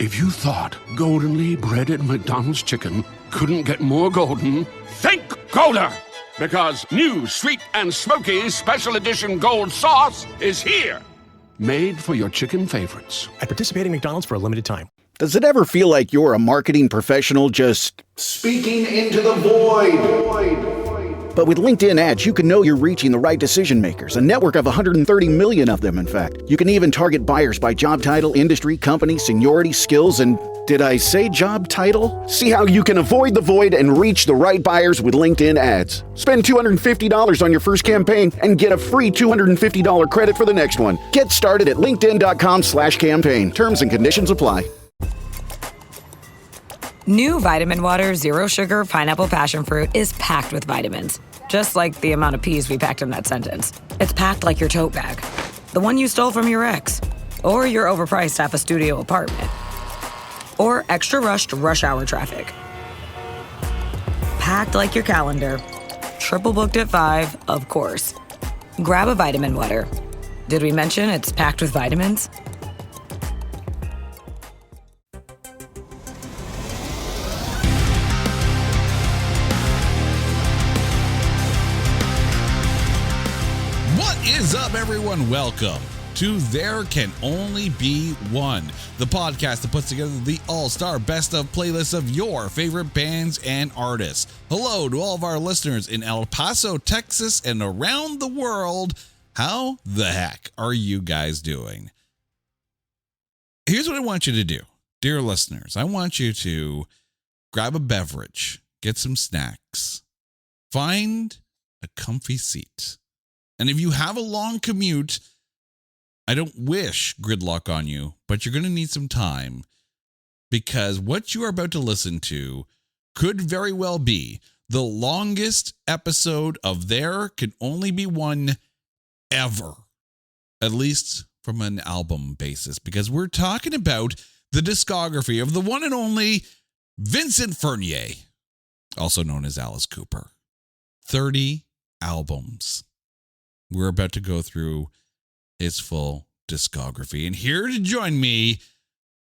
If you thought goldenly breaded McDonald's chicken couldn't get more golden, think Golder! Because new sweet and smoky special edition gold sauce is here. Made for your chicken favorites. At participating McDonald's for a limited time. Does it ever feel like you're a marketing professional just speaking into the void? But with LinkedIn ads, you can know you're reaching the right decision makers, a network of 130 million of them, in fact. You can even target buyers by job title, industry, company, seniority, skills, and did I say job title? See how you can avoid the void and reach the right buyers with LinkedIn ads. Spend $250 on your first campaign and get a free $250 credit for the next one. Get started at linkedin.com/campaign. Terms and conditions apply. New Vitamin Water Zero Sugar Pineapple Passion Fruit is packed with vitamins. Just like the amount of peas we packed in that sentence. It's packed like your tote bag. The one you stole from your ex. Or your overpriced half a studio apartment. Or extra rushed rush hour traffic. Packed like your calendar. Triple booked at 5, of course. Grab a Vitamin Water. Did we mention it's packed with vitamins? What is up, everyone? Welcome to There Can Only Be One, the podcast that puts together the all-star best of playlists of your favorite bands and artists. Hello to all of our listeners in El Paso, Texas, and around the world. How the heck are you guys doing? Here's what I want you to do, dear listeners. I want you to grab a beverage, get some snacks, find a comfy seat. And if you have a long commute, I don't wish gridlock on you, but you're going to need some time because what you are about to listen to could very well be the longest episode of There Can Only Be One ever, at least from an album basis, because we're talking about the discography of the one and only Vincent Fournier, also known as Alice Cooper. 30 albums. We're about to go through his full discography. And here to join me,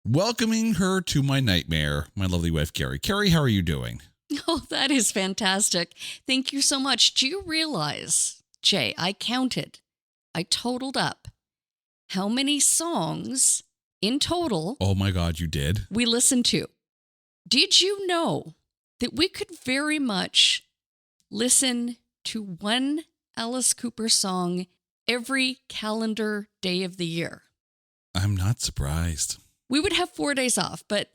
welcoming her to my nightmare, my lovely wife, Carrie. Carrie, how are you doing? Oh, that is fantastic. Thank you so much. Do you realize, Jay, I totaled up how many songs in total. Oh my God, you did? We listened to. Did you know that we could very much listen to one Alice Cooper song every calendar day of the year? I'm not surprised. We would have 4 days off, but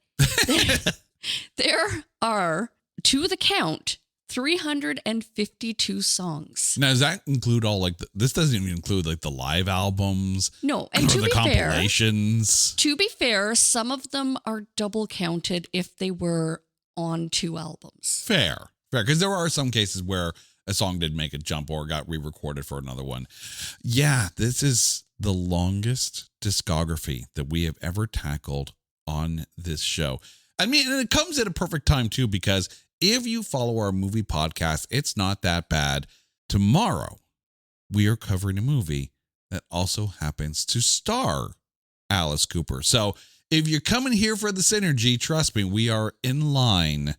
there are, to the count, 352 songs. Now, does that include all this doesn't even include the live albums? No, and or to the be compilations? To be fair, some of them are double counted if they were on 2 albums. Fair. Because there are some cases where a song did make a jump or got re-recorded for another one. Yeah, this is the longest discography that we have ever tackled on this show. I mean, and it comes at a perfect time too, because if you follow our movie podcast, It's Not That Bad, tomorrow we are covering a movie that also happens to star Alice Cooper. So if you're coming here for the synergy, trust me, we are in line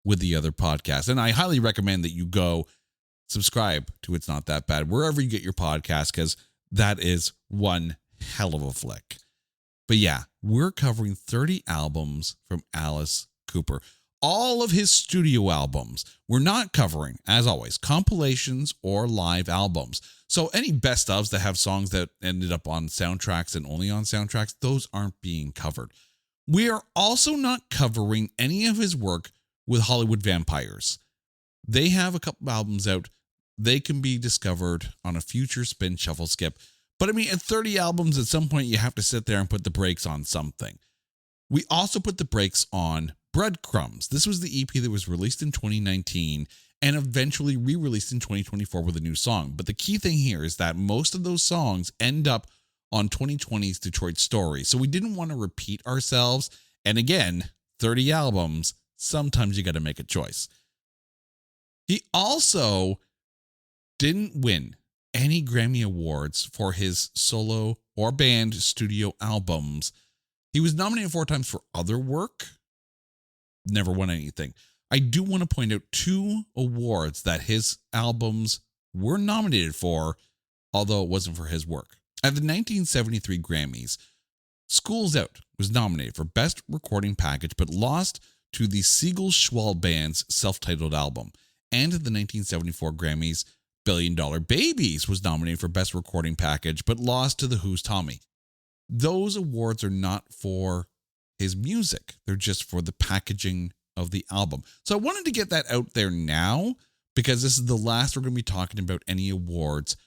with the other podcasts. And I highly recommend that you go subscribe to It's Not That Bad wherever you get your podcast, because that is one hell of a flick. But yeah, we're covering 30 albums from Alice Cooper. All of his studio albums. We're not covering, as always, compilations or live albums. So any best ofs that have songs that ended up on soundtracks and only on soundtracks, those aren't being covered. We are also not covering any of his work with Hollywood Vampires. They have a couple albums out. They can be discovered on a future Spin Shuffle Skip. But I mean, at 30 albums, at some point, you have to sit there and put the brakes on something. We also put the brakes on Breadcrumbs. This was the EP that was released in 2019 and eventually re-released in 2024 with a new song. But the key thing here is that most of those songs end up on 2020's Detroit Story. So we didn't want to repeat ourselves. And again, 30 albums, sometimes you got to make a choice. He also didn't win any Grammy Awards for his solo or band studio albums. He was nominated 4 times for other work, never won anything. I do want to point out 2 awards that his albums were nominated for, although it wasn't for his work. At the 1973 Grammys, School's Out was nominated for Best Recording Package, but lost to the Siegel Schwal Band's self-titled album. And at the 1974 Grammys, Billion Dollar Babies was nominated for Best Recording Package, but lost to The Who's Tommy. Those awards are not for his music. They're just for the packaging of the album. So I wanted to get that out there now, because this is the last we're going to be talking about any awards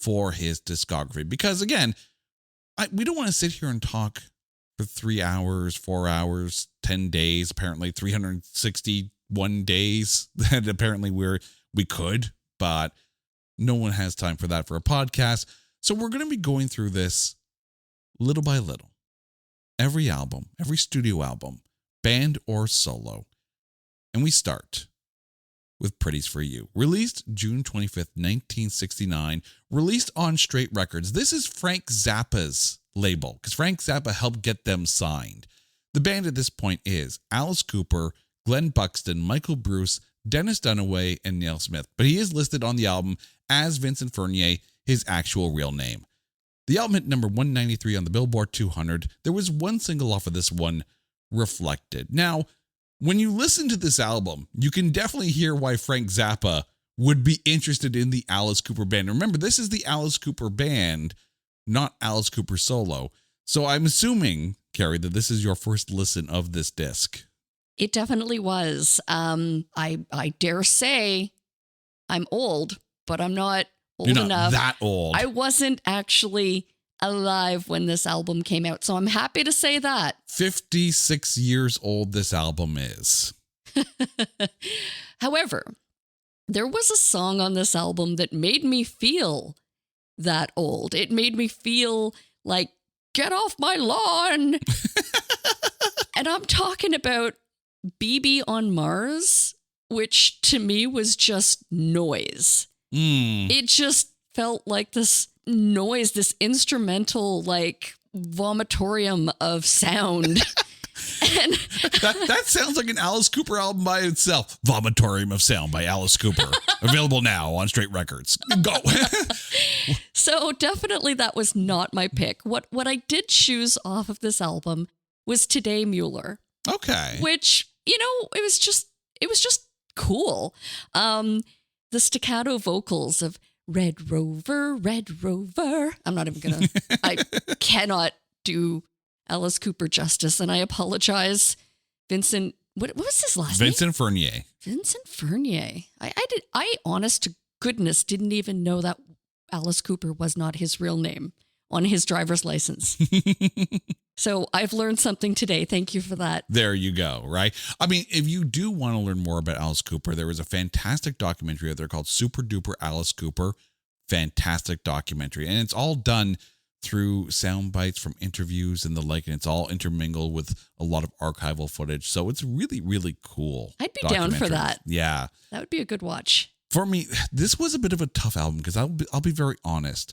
for his discography. Because again, we don't want to sit here and talk for 3 hours, 4 hours, 10 days, apparently 361 days that apparently we could, but no one has time for that for a podcast. So we're going to be going through this little by little. Every album, every studio album, band or solo. And we start with Pretty's For You. Released June 25th, 1969. Released on Straight Records. This is Frank Zappa's label, because Frank Zappa helped get them signed. The band at this point is Alice Cooper, Glenn Buxton, Michael Bruce, Dennis Dunaway, and Neil Smith. But he is listed on the album as Vincent Furnier, his actual real name. The album hit number 193 on the Billboard 200. There was one single off of this one, Reflected. Now, when you listen to this album, you can definitely hear why Frank Zappa would be interested in the Alice Cooper band. Remember, this is the Alice Cooper band, not Alice Cooper solo. So I'm assuming, Carrie, that this is your first listen of this disc. It definitely was. I dare say I'm old, but I'm not old You're not enough. that old. I wasn't actually alive when this album came out, so I'm happy to say that. 56 years old this album is. However, there was a song on this album that made me feel that old. It made me feel like, get off my lawn. And I'm talking about BB on Mars, which to me was just noise. It just felt like this noise, this instrumental, like, vomitorium of sound. And that sounds like an Alice Cooper album by itself. Vomitorium of Sound by Alice Cooper. Available now on Straight Records. Go. so definitely that was not my pick. What I did choose off of this album was Today Mueller. Okay. Which, it was just cool. The staccato vocals of Red Rover, Red Rover. I'm not even gonna, I cannot do Alice Cooper justice, and I apologize. Vincent, what was his last name? Vincent Furnier. Vincent Furnier. I honest to goodness didn't even know that Alice Cooper was not his real name on his driver's license. So I've learned something today. Thank you for that. There you go, right? I mean, if you do want to learn more about Alice Cooper, there is a fantastic documentary out there called Super Duper Alice Cooper. Fantastic documentary. And it's all done through sound bites from interviews and the like, and it's all intermingled with a lot of archival footage. So it's really, really cool. I'd be down for that. Yeah. That would be a good watch. For me, this was a bit of a tough album because I'll be very honest.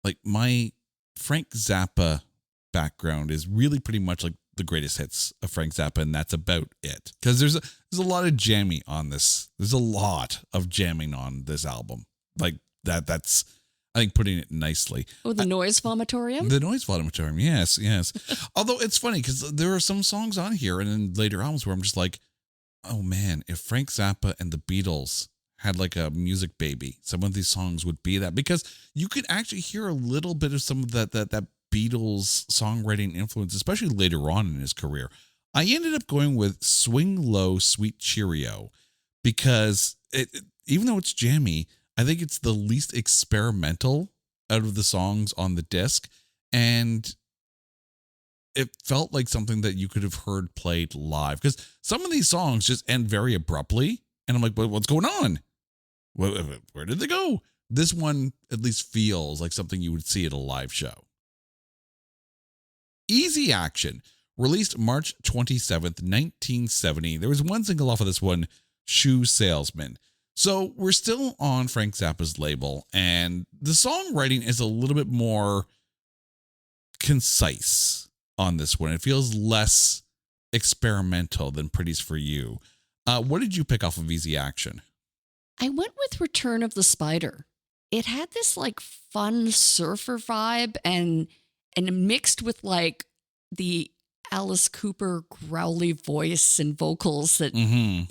Like, my Frank Zappa background is really pretty much like the greatest hits of Frank Zappa, and that's about it. Because there's a lot of jamming on this. There's a lot of jamming on this album. Like that's I think putting it nicely. Oh, the noise vomitorium? The noise vomitorium, yes. Although it's funny because there are some songs on here and in later albums where I'm just like, oh man, if Frank Zappa and the Beatles had like a music baby, some of these songs would be that, because you could actually hear a little bit of some of that Beatles songwriting influence, especially later on in his career. I ended up going with Swing Low, Sweet Cheerio, because even though it's jammy, I think it's the least experimental out of the songs on the disc. And it felt like something that you could have heard played live, because some of these songs just end very abruptly. And I'm like, what's going on? Where did they go? This one at least feels like something you would see at a live show. Easy Action, released March 27th, 1970. There was one single off of this one, Shoe Salesman. So we're still on Frank Zappa's label, and the songwriting is a little bit more concise. on this one. It feels less experimental than Pretty's for You. What did you pick off of Easy Action? I went with Return of the Spider. It had this like fun surfer vibe and mixed with like the Alice Cooper growly voice and vocals that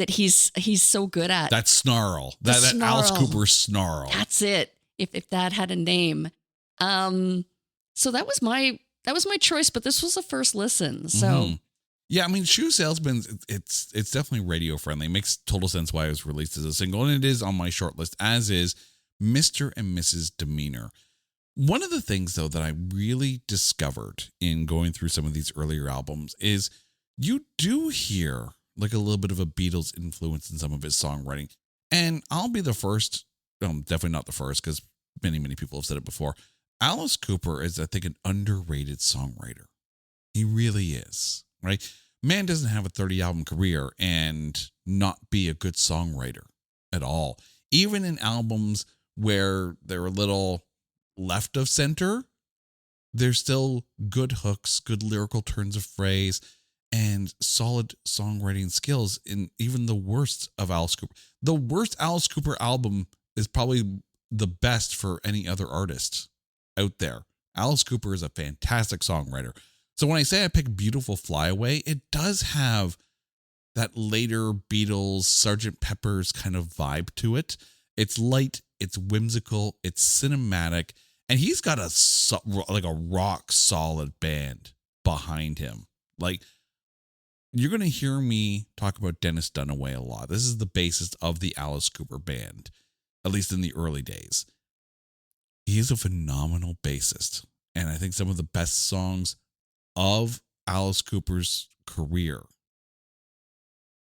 he's so good at. That snarl. That Alice Cooper snarl. That's it. If that had a name. So that was my choice, but this was a first listen. So yeah, I mean, Shoe Salesman, it's definitely radio friendly. It makes total sense why it was released as a single, and it is on my short list, as is Mr. and Mrs. Demeanor. One of the things, though, that I really discovered in going through some of these earlier albums is you do hear like a little bit of a Beatles influence in some of his songwriting. And I'll be the first, definitely not the first, because many people have said it before. Alice Cooper is, I think, an underrated songwriter. He really is, right? Man doesn't have a 30-album career and not be a good songwriter at all. Even in albums where they're a little left of center, there's still good hooks, good lyrical turns of phrase, and solid songwriting skills in even the worst of Alice Cooper. The worst Alice Cooper album is probably the best for any other artist out there. Alice Cooper is a fantastic songwriter. So when I say I pick Beautiful Flyaway, it does have that later Beatles, Sgt. Pepper's kind of vibe to it. It's light, it's whimsical, it's cinematic, and he's got a rock solid band behind him. Like, you're going to hear me talk about Dennis Dunaway a lot. This is the bassist of the Alice Cooper band, at least in the early days. He is a phenomenal bassist, and I think some of the best songs of Alice Cooper's career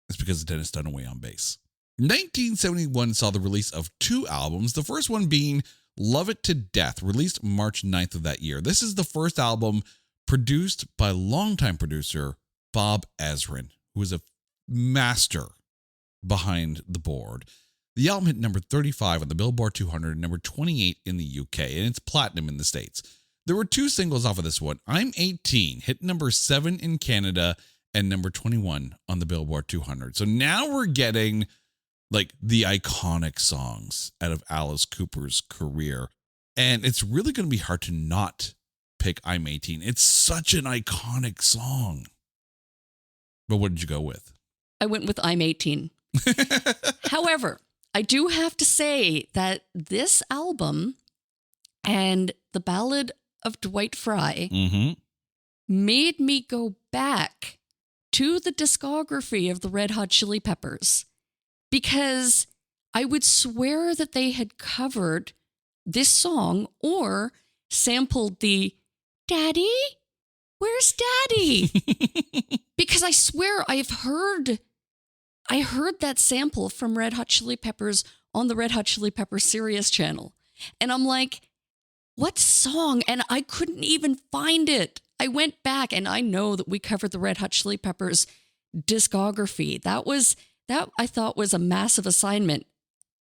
is because of Dennis Dunaway on bass. 1971 saw the release of 2 albums, the first one being Love It to Death, released March 9th of that year. This is the first album produced by longtime producer Bob Ezrin, who is a master behind the board. The album hit number 35 on the Billboard 200 and number 28 in the UK, and it's platinum in the States. There were 2 singles off of this one. I'm 18 hit number 7 in Canada and number 21 on the Billboard 200. So now we're getting like the iconic songs out of Alice Cooper's career. And it's really going to be hard to not pick I'm 18. It's such an iconic song. But what did you go with? I went with I'm 18. However, I do have to say that this album and The Ballad of Dwight Fry made me go back to the discography of the Red Hot Chili Peppers, because I would swear that they had covered this song or sampled the Daddy, where's Daddy? Because I swear I heard that sample from Red Hot Chili Peppers on the Red Hot Chili Peppers Sirius channel. And I'm like, what song? And I couldn't even find it. I went back, and I know that we covered the Red Hot Chili Peppers discography. That I thought was a massive assignment.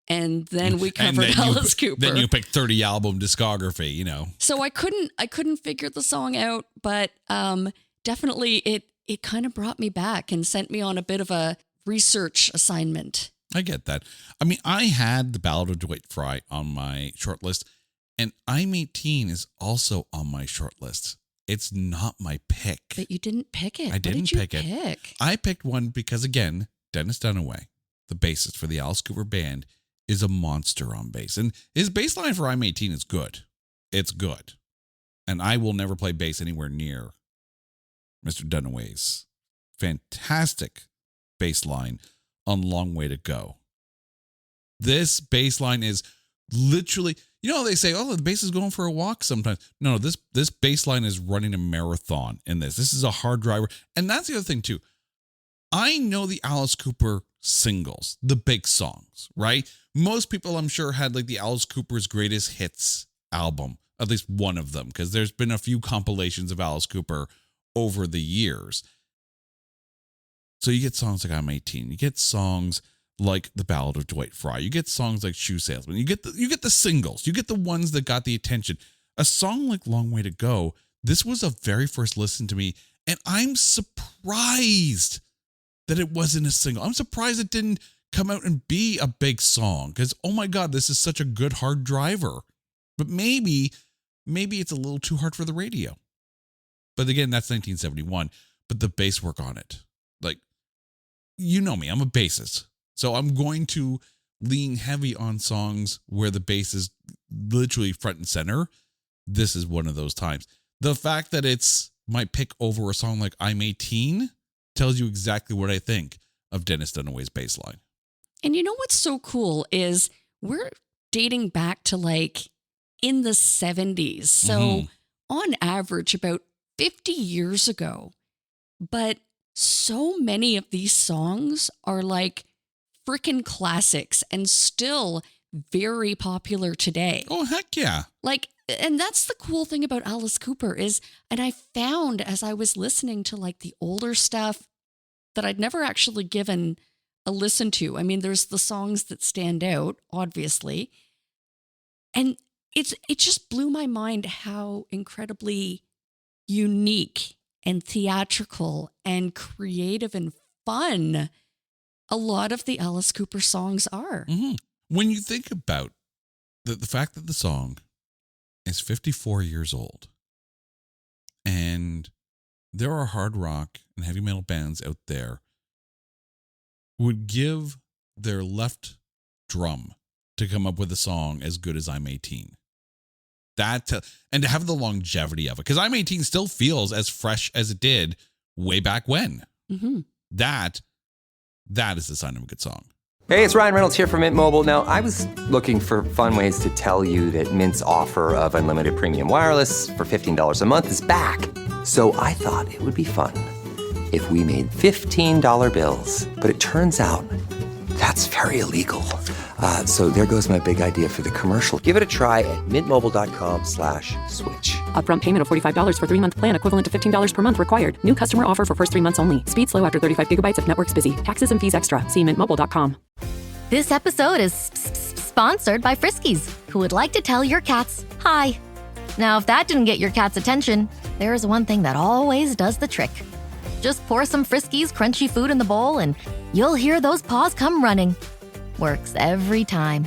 And then we covered Alice Cooper. Then you picked 30 album discography, you know. So I couldn't figure the song out, but definitely it kind of brought me back and sent me on a bit of a research assignment. I get that. I mean, I had The Ballad of Dwight Fry on my short list, and I'm 18 is also on my short list. It's not my pick. But you didn't pick it. I didn't pick it. I picked one because, again, Dennis Dunaway, the bassist for the Alice Cooper band, is a monster on bass. And his bass line for I'm 18 is good. It's good. And I will never play bass anywhere near Mr. Dunaway's fantastic bass line on Long Way to Go. This bass line is literally, you know, they say, oh, the bass is going for a walk sometimes. No, this bass line is running a marathon in this. This is a hard driver. And that's the other thing, too. I know the Alice Cooper singles, the big songs, right? Most people, I'm sure, had like the Alice Cooper's Greatest Hits album, at least one of them, because there's been a few compilations of Alice Cooper over the years. So you get songs like I'm 18. You get songs like The Ballad of Dwight Fry. You get songs like Shoe Salesman. You get the singles. You get the ones that got the attention. A song like Long Way to Go, This was a very first listen to me, and I'm surprised that it wasn't a single. I'm surprised it didn't come out and be a big song, because, oh my God, this is such a good hard driver. But maybe it's a little too hard for the radio. But again, that's 1971. But the bass work on it, like, you know me, I'm a bassist. So I'm going to lean heavy on songs where the bass is literally front and center. This is one of those times. The fact that it's my pick over a song like I'm 18 tells you exactly what I think of Dennis Dunaway's bass line. And you know what's so cool is we're dating back to like in the 70s. So on average, about 50 years ago. But so many of these songs are like freaking classics and still very popular today. Oh, heck yeah. Like, and that's the cool thing about Alice Cooper is, and I found as I was listening to like the older stuff that I'd never actually given a listen to. I mean, there's the songs that stand out, obviously. And it just blew my mind how incredibly unique and theatrical and creative and fun a lot of the Alice Cooper songs are. Mm-hmm. When you think about the fact that the song is 54 years old, and there are hard rock and heavy metal bands out there who would give their left drum to come up with a song as good as I'm 18. And to have the longevity of it, because I'm 18 still feels as fresh as it did way back when. Mm-hmm. That is the sign of a good song. Hey, it's Ryan Reynolds here from Mint Mobile. Now, I was looking for fun ways to tell you that Mint's offer of unlimited premium wireless for $15 a month is back. So I thought it would be fun if we made $15 bills. But it turns out that's very illegal. So there goes my big idea for the commercial. Give it a try at mintmobile.com/switch. Upfront payment of $45 for 3-month plan equivalent to $15 per month required. New customer offer for first 3 months only. Speed slow after 35 gigabytes if network's busy. Taxes and fees extra. See mintmobile.com. This episode is sponsored by Friskies, who would like to tell your cats hi. Now, if that didn't get your cat's attention, there is one thing that always does the trick. Just pour some Friskies crunchy food in the bowl and you'll hear those paws come running. Works every time.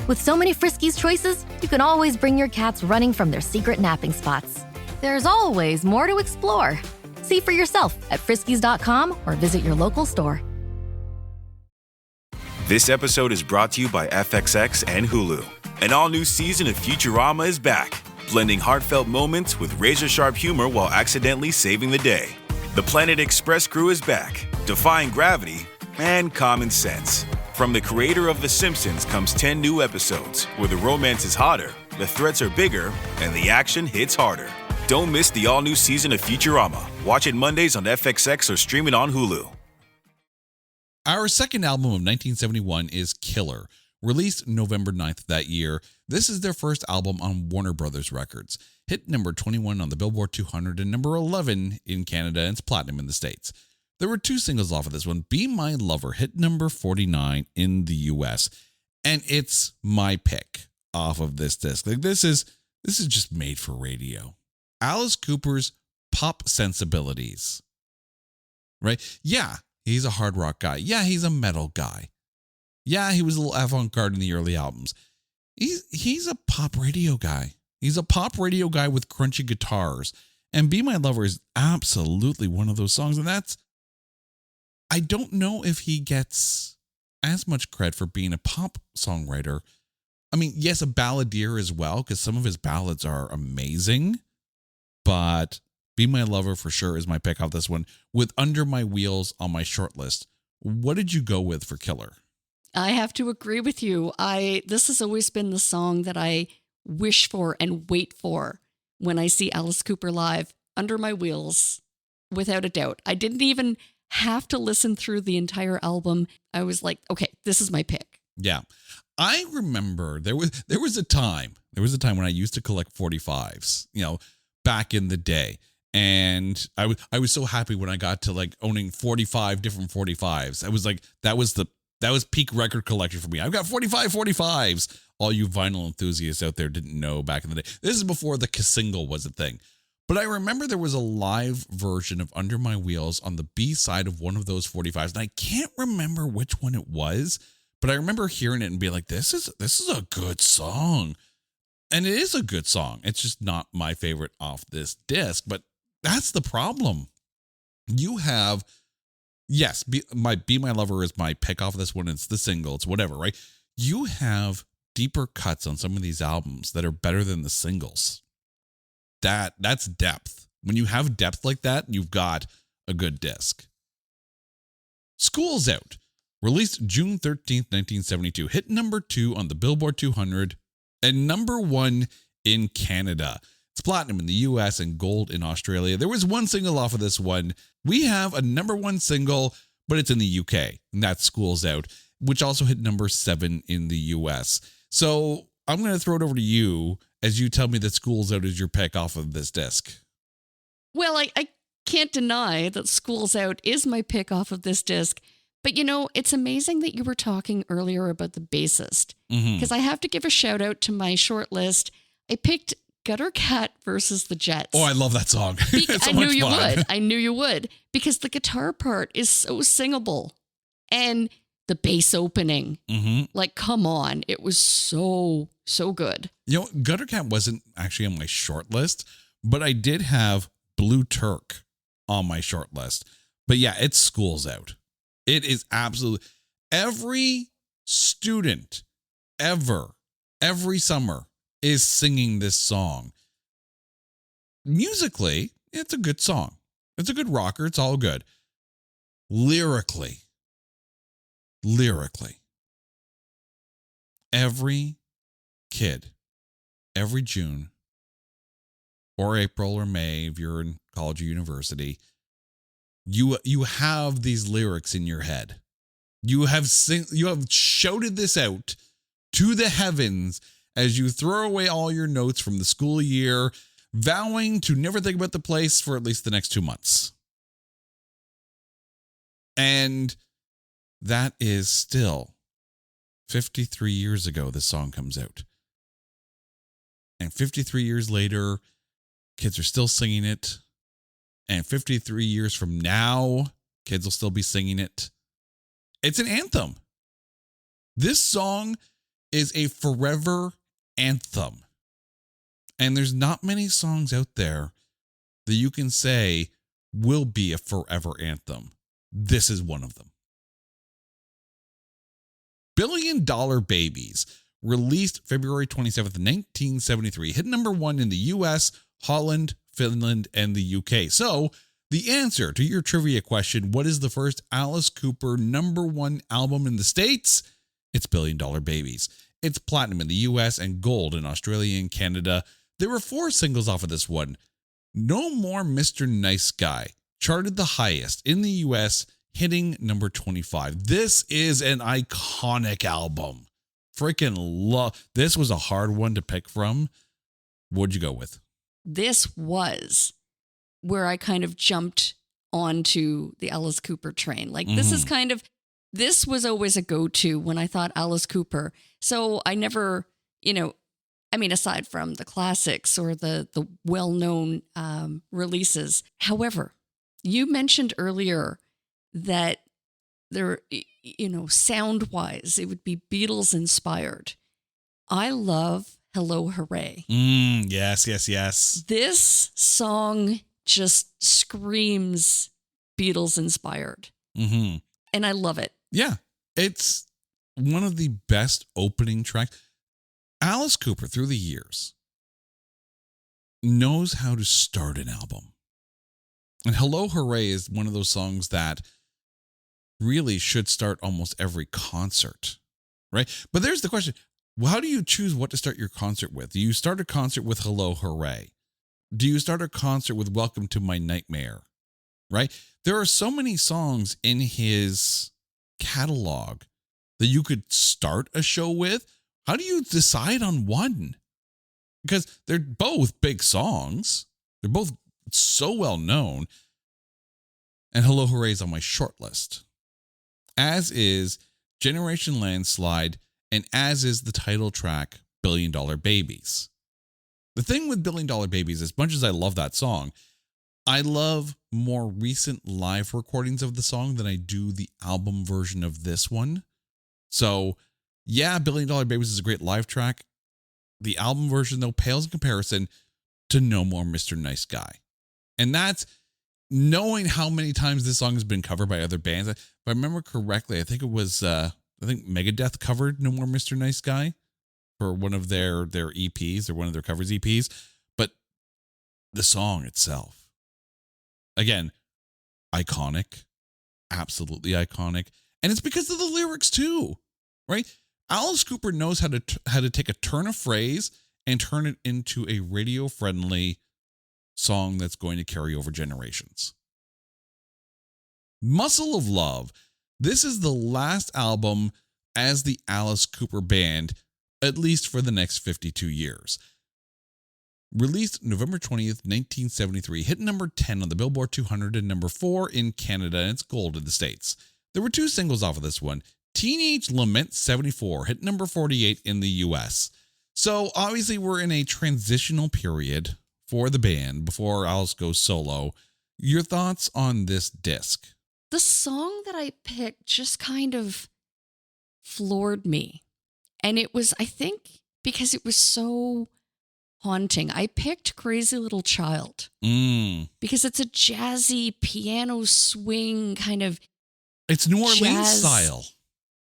With so many Friskies choices, you can always bring your cats running from their secret napping spots. There's always more to explore. See for yourself at friskies.com or visit your local store. This episode is brought to you by FXX and Hulu. An all-new season of Futurama is back, blending heartfelt moments with razor-sharp humor while accidentally saving the day. The Planet Express crew is back, defying gravity and common sense. From the creator of The Simpsons comes 10 new episodes where the romance is hotter, the threats are bigger, and the action hits harder. Don't miss the all-new season of Futurama. Watch it Mondays on FXX or stream it on Hulu. Our second album of 1971 is Killer, released November 9th that year. This is their first album on Warner Brothers Records. Hit number 21 on the Billboard 200 and number 11 in Canada, and it's platinum in the States. There were 2 singles off of this one. Be My Lover hit number 49 in the US, and it's my pick off of this disc. Like this is just made for radio. Alice Cooper's pop sensibilities. Right? Yeah, he's a hard rock guy. Yeah, he's a metal guy. Yeah, he was a little avant-garde in the early albums. He's a pop radio guy. He's a pop radio guy with crunchy guitars. And Be My Lover is absolutely one of those songs. And I don't know if he gets as much credit for being a pop songwriter. I mean, yes, a balladeer as well, because some of his ballads are amazing. But Be My Lover for sure is my pick off this one, with Under My Wheels on my short list. What did you go with for Killer? I have to agree with you. This has always been the song that I wish for and wait for when I see Alice Cooper live. Under My Wheels, without a doubt. I didn't even have to listen through the entire album. I was like, okay, this is my pick. Yeah. I remember there was a time when I used to collect 45s, back in the day. And I was so happy when I got to like owning 45 different 45s. I was like, that was peak record collection for me. I've got 45s. All you vinyl enthusiasts out there didn't know back in the day. This is before the single was a thing. But I remember there was a live version of Under My Wheels on the B side of one of those 45s. And I can't remember which one it was, but I remember hearing it and being like, this is a good song. And it is a good song. It's just not my favorite off this disc, but that's the problem. You have, yes, Be My Lover is my pick off of this one. It's the single. It's whatever, right? You have deeper cuts on some of these albums that are better than the singles. That's depth. When you have depth like that, you've got a good disc. School's Out, released June 13th, 1972, hit number 2 on the Billboard 200 and number 1 in Canada. It's platinum in the US and gold in Australia. There was one single off of this one. We have a number 1 single, but it's in the UK, and that's School's Out, which also hit number 7 in the US. So I'm going to throw it over to you as you tell me that School's Out is your pick off of this disc. Well, I can't deny that School's Out is my pick off of this disc. But, you know, it's amazing that you were talking earlier about the bassist. Because I have to give a shout out to my short list. I picked Gutter Cat versus the Jets. Oh, I love that song. It's so I knew much you fun. would. I knew you would. Because the guitar part is so singable. And the bass opening, like, come on. It was so good. You know, Gutter Cat wasn't actually on my short list, but I did have Blue Turk on my short list. But yeah, it's School's Out. It is absolutely, every student ever, every summer is singing this song. Musically, it's a good song. It's a good rocker. It's all good. Lyrically, every kid, every June or April or May, if you're in college or university, you have these lyrics in your head. You have shouted this out to the heavens as you throw away all your notes from the school year, vowing to never think about the place for at least the next 2 months. And that is still 53 years ago this song comes out. And 53 years later, kids are still singing it. And 53 years from now, kids will still be singing it. It's an anthem. This song is a forever anthem. And there's not many songs out there that you can say will be a forever anthem. This is one of them. $1 Billion Babies, released February 27th, 1973, hit number 1 in the US, Holland, Finland, and the UK. So, the answer to your trivia question, what is the first Alice Cooper number 1 album in the States? It's $1 Billion Babies. It's platinum in the US and gold in Australia and Canada. There were 4 singles off of this one. No More Mr. Nice Guy charted the highest in the US, hitting number 25. This is an iconic album. Freaking love. This was a hard one to pick from. What'd you go with? This was where I kind of jumped onto the Alice Cooper train. Like, this is kind of, this was always a go-to when I thought Alice Cooper. So I never, I mean, aside from the classics or the well-known releases. However, you mentioned earlier that there, sound-wise, it would be Beatles inspired. I love Hello Hooray. Yes. This song just screams Beatles inspired. And I love it. Yeah, it's one of the best opening tracks. Alice Cooper, through the years, knows how to start an album. And Hello Hooray is one of those songs that really should start almost every concert, right? But there's the question. How do you choose what to start your concert with? Do you start a concert with Hello Hooray? Do you start a concert with Welcome to My Nightmare? Right? There are so many songs in his catalog that you could start a show with. How do you decide on one? Because they're both big songs. They're both so well known. And Hello Hooray is on my short list. As is Generation Landslide, and as is the title track, $1 Billion Babies. The thing with Billion Dollar Babies, as much as I love that song, I love more recent live recordings of the song than I do the album version of this one. So, yeah, Billion Dollar Babies is a great live track. The album version, though, pales in comparison to No More Mr. Nice Guy. And that's knowing how many times this song has been covered by other bands. If I remember correctly, I think it was, Megadeth covered No More Mr. Nice Guy for one of their EPs or one of their covers EPs. But the song itself, again, iconic, absolutely iconic. And it's because of the lyrics too, right? Alice Cooper knows how to take a turn of phrase and turn it into a radio-friendly song that's going to carry over generations. Muscle of Love. This is the last album as the Alice Cooper Band, at least for the next 52 years. Released November 20th, 1973, hit number 10 on the Billboard 200 and number 4 in Canada, and it's gold in the States. There were 2 singles off of this one. Teenage Lament 74 hit number 48 in the US. So obviously we're in a transitional period for the band before Alice goes solo. Your thoughts on this disc? The song that I picked just kind of floored me. And it was, I think, because it was so haunting. I picked Crazy Little Child because it's a jazzy piano swing kind of. It's New Orleans jazz style.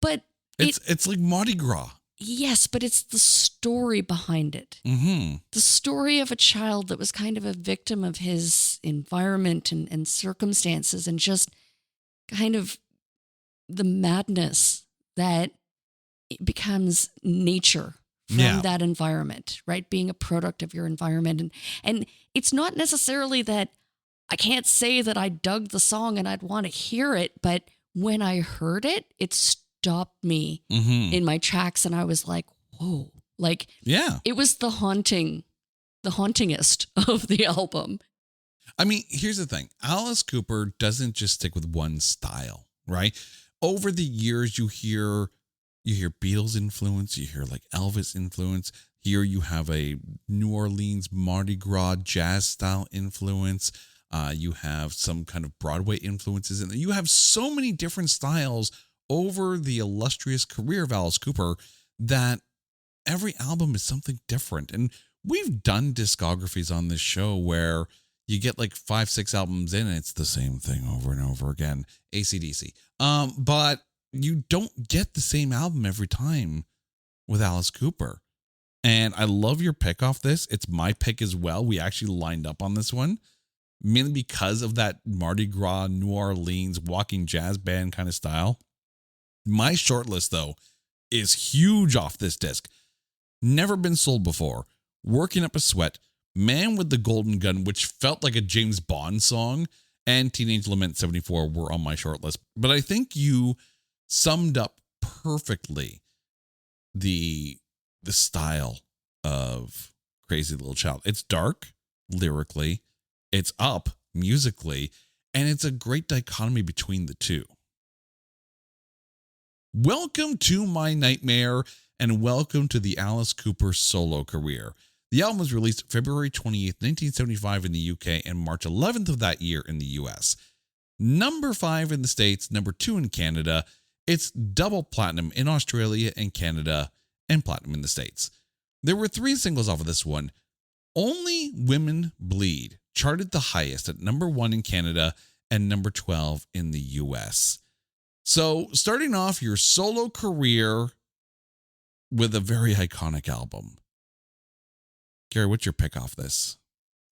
But it's like Mardi Gras. Yes, but it's the story behind it. Mm-hmm. The story of a child that was kind of a victim of his environment and circumstances, and just kind of the madness that it becomes nature from that environment, right? Being a product of your environment. And it's not necessarily that I can't say that I dug the song and I'd want to hear it, but when I heard it, it stopped me in my tracks, and I was like, whoa. Like, it was the hauntingest of the album. I mean, here's the thing. Alice Cooper doesn't just stick with one style, right? Over the years, you hear Beatles influence, you hear like Elvis influence. Here you have a New Orleans Mardi Gras jazz style influence. You have some kind of Broadway influences, and you have so many different styles over the illustrious career of Alice Cooper that every album is something different. And we've done discographies on this show where you get like 5-6 albums in and it's the same thing over and over again. AC/DC. But you don't get the same album every time with Alice Cooper. And I love your pick off this. It's my pick as well. We actually lined up on this one, mainly because of that Mardi Gras, New Orleans, walking jazz band kind of style. My short list, though, is huge off this disc. Never Been Sold Before, Working Up a Sweat, Man with the Golden Gun, which felt like a James Bond song, and Teenage Lament 74 were on my short list. But I think you summed up perfectly the style of Crazy Little Child. It's dark lyrically, it's up musically, and it's a great dichotomy between the two. Welcome to My Nightmare, and welcome to the Alice Cooper solo career. The album was released February 28th, 1975 in the UK and March 11th of that year in the US. Number 5 in the States, number 2 in Canada. It's double platinum in Australia and Canada, and platinum in the States. There were 3 singles off of this one. Only Women Bleed charted the highest at number 1 in Canada and number 12 in the US. So, starting off your solo career with a very iconic album. Gary, what's your pick off this?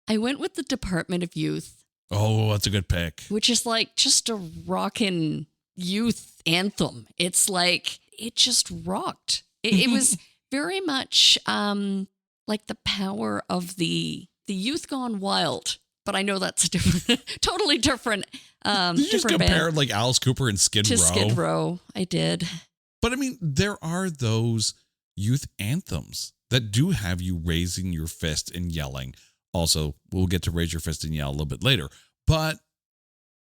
I went with the Department of Youth. Oh, that's a good pick. Which is like just a rockin' youth anthem. It's like, it just rocked. It was very much like the power of the youth gone wild. But I know that's a different, totally different. You just compared like Alice Cooper and Skid Row. To Skid Row, I did. But I mean, there are those youth anthems that do have you raising your fist and yelling. Also, we'll get to raise your fist and yell a little bit later. But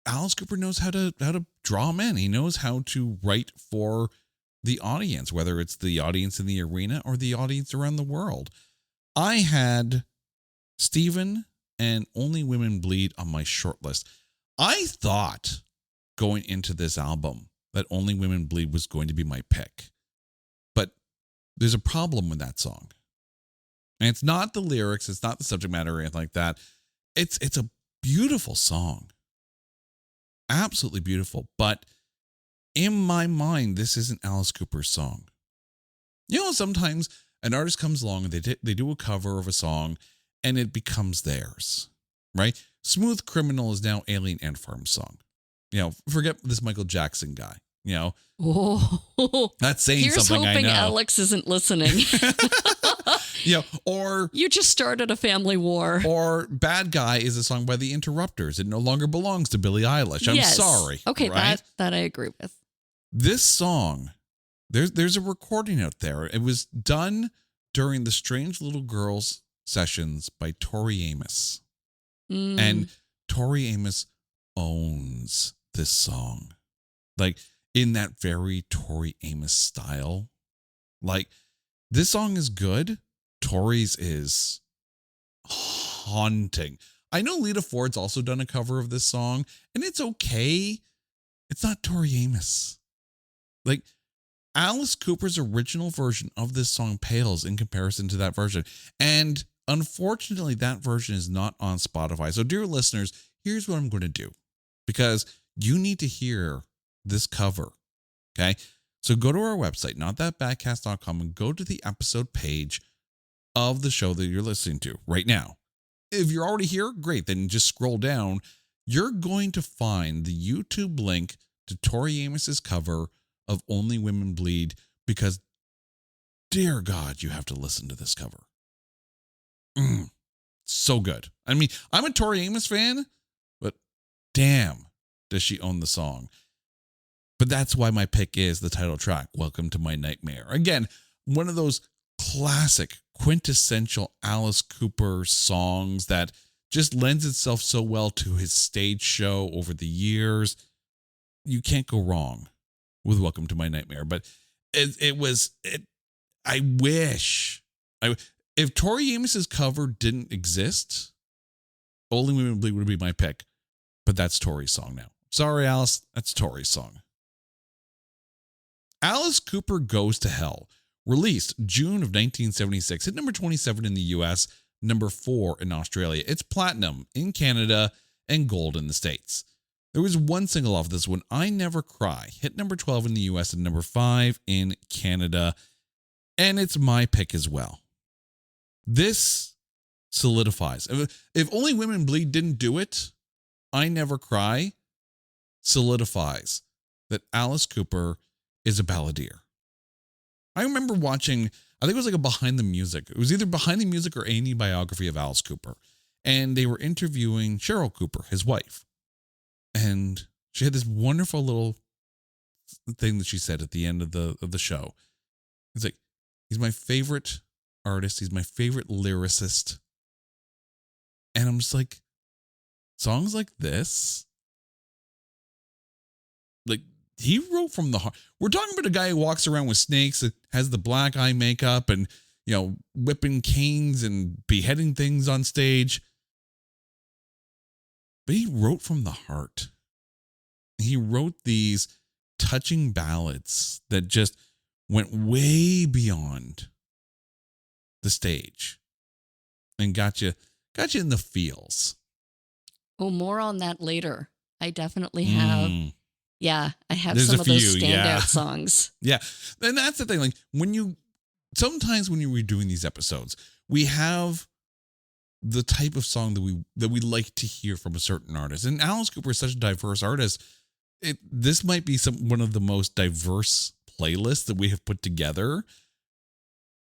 Alice Cooper knows how to draw them in. He knows how to write for the audience, whether it's the audience in the arena or the audience around the world. I had Steven and Only Women Bleed on my short list. I thought going into this album that Only Women Bleed was going to be my pick. But there's a problem with that song. And it's not the lyrics, it's not the subject matter or anything like that. It's a beautiful song. Absolutely beautiful. But in my mind, this isn't Alice Cooper's song. You know, sometimes an artist comes along and they do a cover of a song and it becomes theirs, right? Smooth Criminal is now Alien Ant Farm's song. You know, forget this Michael Jackson guy. You know, that's saying Here's something. I know. hoping Alex isn't listening. Yeah, or you just started a family war. Or Bad Guy is a song by the Interrupters. It no longer belongs to Billie Eilish. I'm sorry. Okay, right? that I agree with. This song, there's a recording out there. It was done during the Strange Little Girls sessions by Tori Amos. And Tori Amos owns this song. Like, in that very Tori Amos style. Like, this song is good. Tori's is haunting. I know Lita Ford's also done a cover of this song, and it's okay. It's not Tori Amos. Like, Alice Cooper's original version of this song pales in comparison to that version. And unfortunately, that version is not on Spotify. So, dear listeners, here's what I'm going to do. Because you need to hear this cover. Okay? So go to our website, notthatbadcast.com, and go to the episode page of the show that you're listening to right now. If you're already here, great. Then just scroll down. You're going to find the YouTube link to Tori Amos's cover of Only Women Bleed, because, dear God, you have to listen to this cover. So good. I mean, I'm a Tori Amos fan, but damn, does she own the song. But that's why my pick is the title track, Welcome to My Nightmare. Again, one of those classic, quintessential Alice Cooper songs that just lends itself so well to his stage show over the years. You can't go wrong with Welcome to My Nightmare. But I wish, if Tori Amos's cover didn't exist, Only Women Bleed would be my pick. But that's Tori's song now. Sorry, Alice, that's Tori's song. Alice Cooper Goes to Hell, released June of 1976, hit number 27 in the US, number 4 in Australia. It's platinum in Canada and gold in the States. There was one single off this one, I Never Cry, hit number 12 in the US and number 5 in Canada, and it's my pick as well. This solidifies. If Only Women Bleed didn't do it, I Never Cry solidifies that Alice Cooper is a balladeer. I remember watching, I think it was like a Behind the Music. It was either Behind the Music or A&E biography of Alice Cooper. And they were interviewing Cheryl Cooper, his wife. And she had this wonderful little thing that she said at the end of the show. It's like, he's my favorite artist. He's my favorite lyricist. And I'm just like, songs like this, like, he wrote from the heart. We're talking about a guy who walks around with snakes, that has the black eye makeup and, you know, whipping canes and beheading things on stage. But he wrote from the heart. He wrote these touching ballads that just went way beyond the stage and got you in the feels. Oh, more on that later. I definitely have. Yeah, I have There's some a of those few, standout songs. Yeah. And that's the thing. Like, sometimes when you're redoing these episodes, we have the type of song that we like to hear from a certain artist. And Alice Cooper is such a diverse artist. This might be one of the most diverse playlists that we have put together.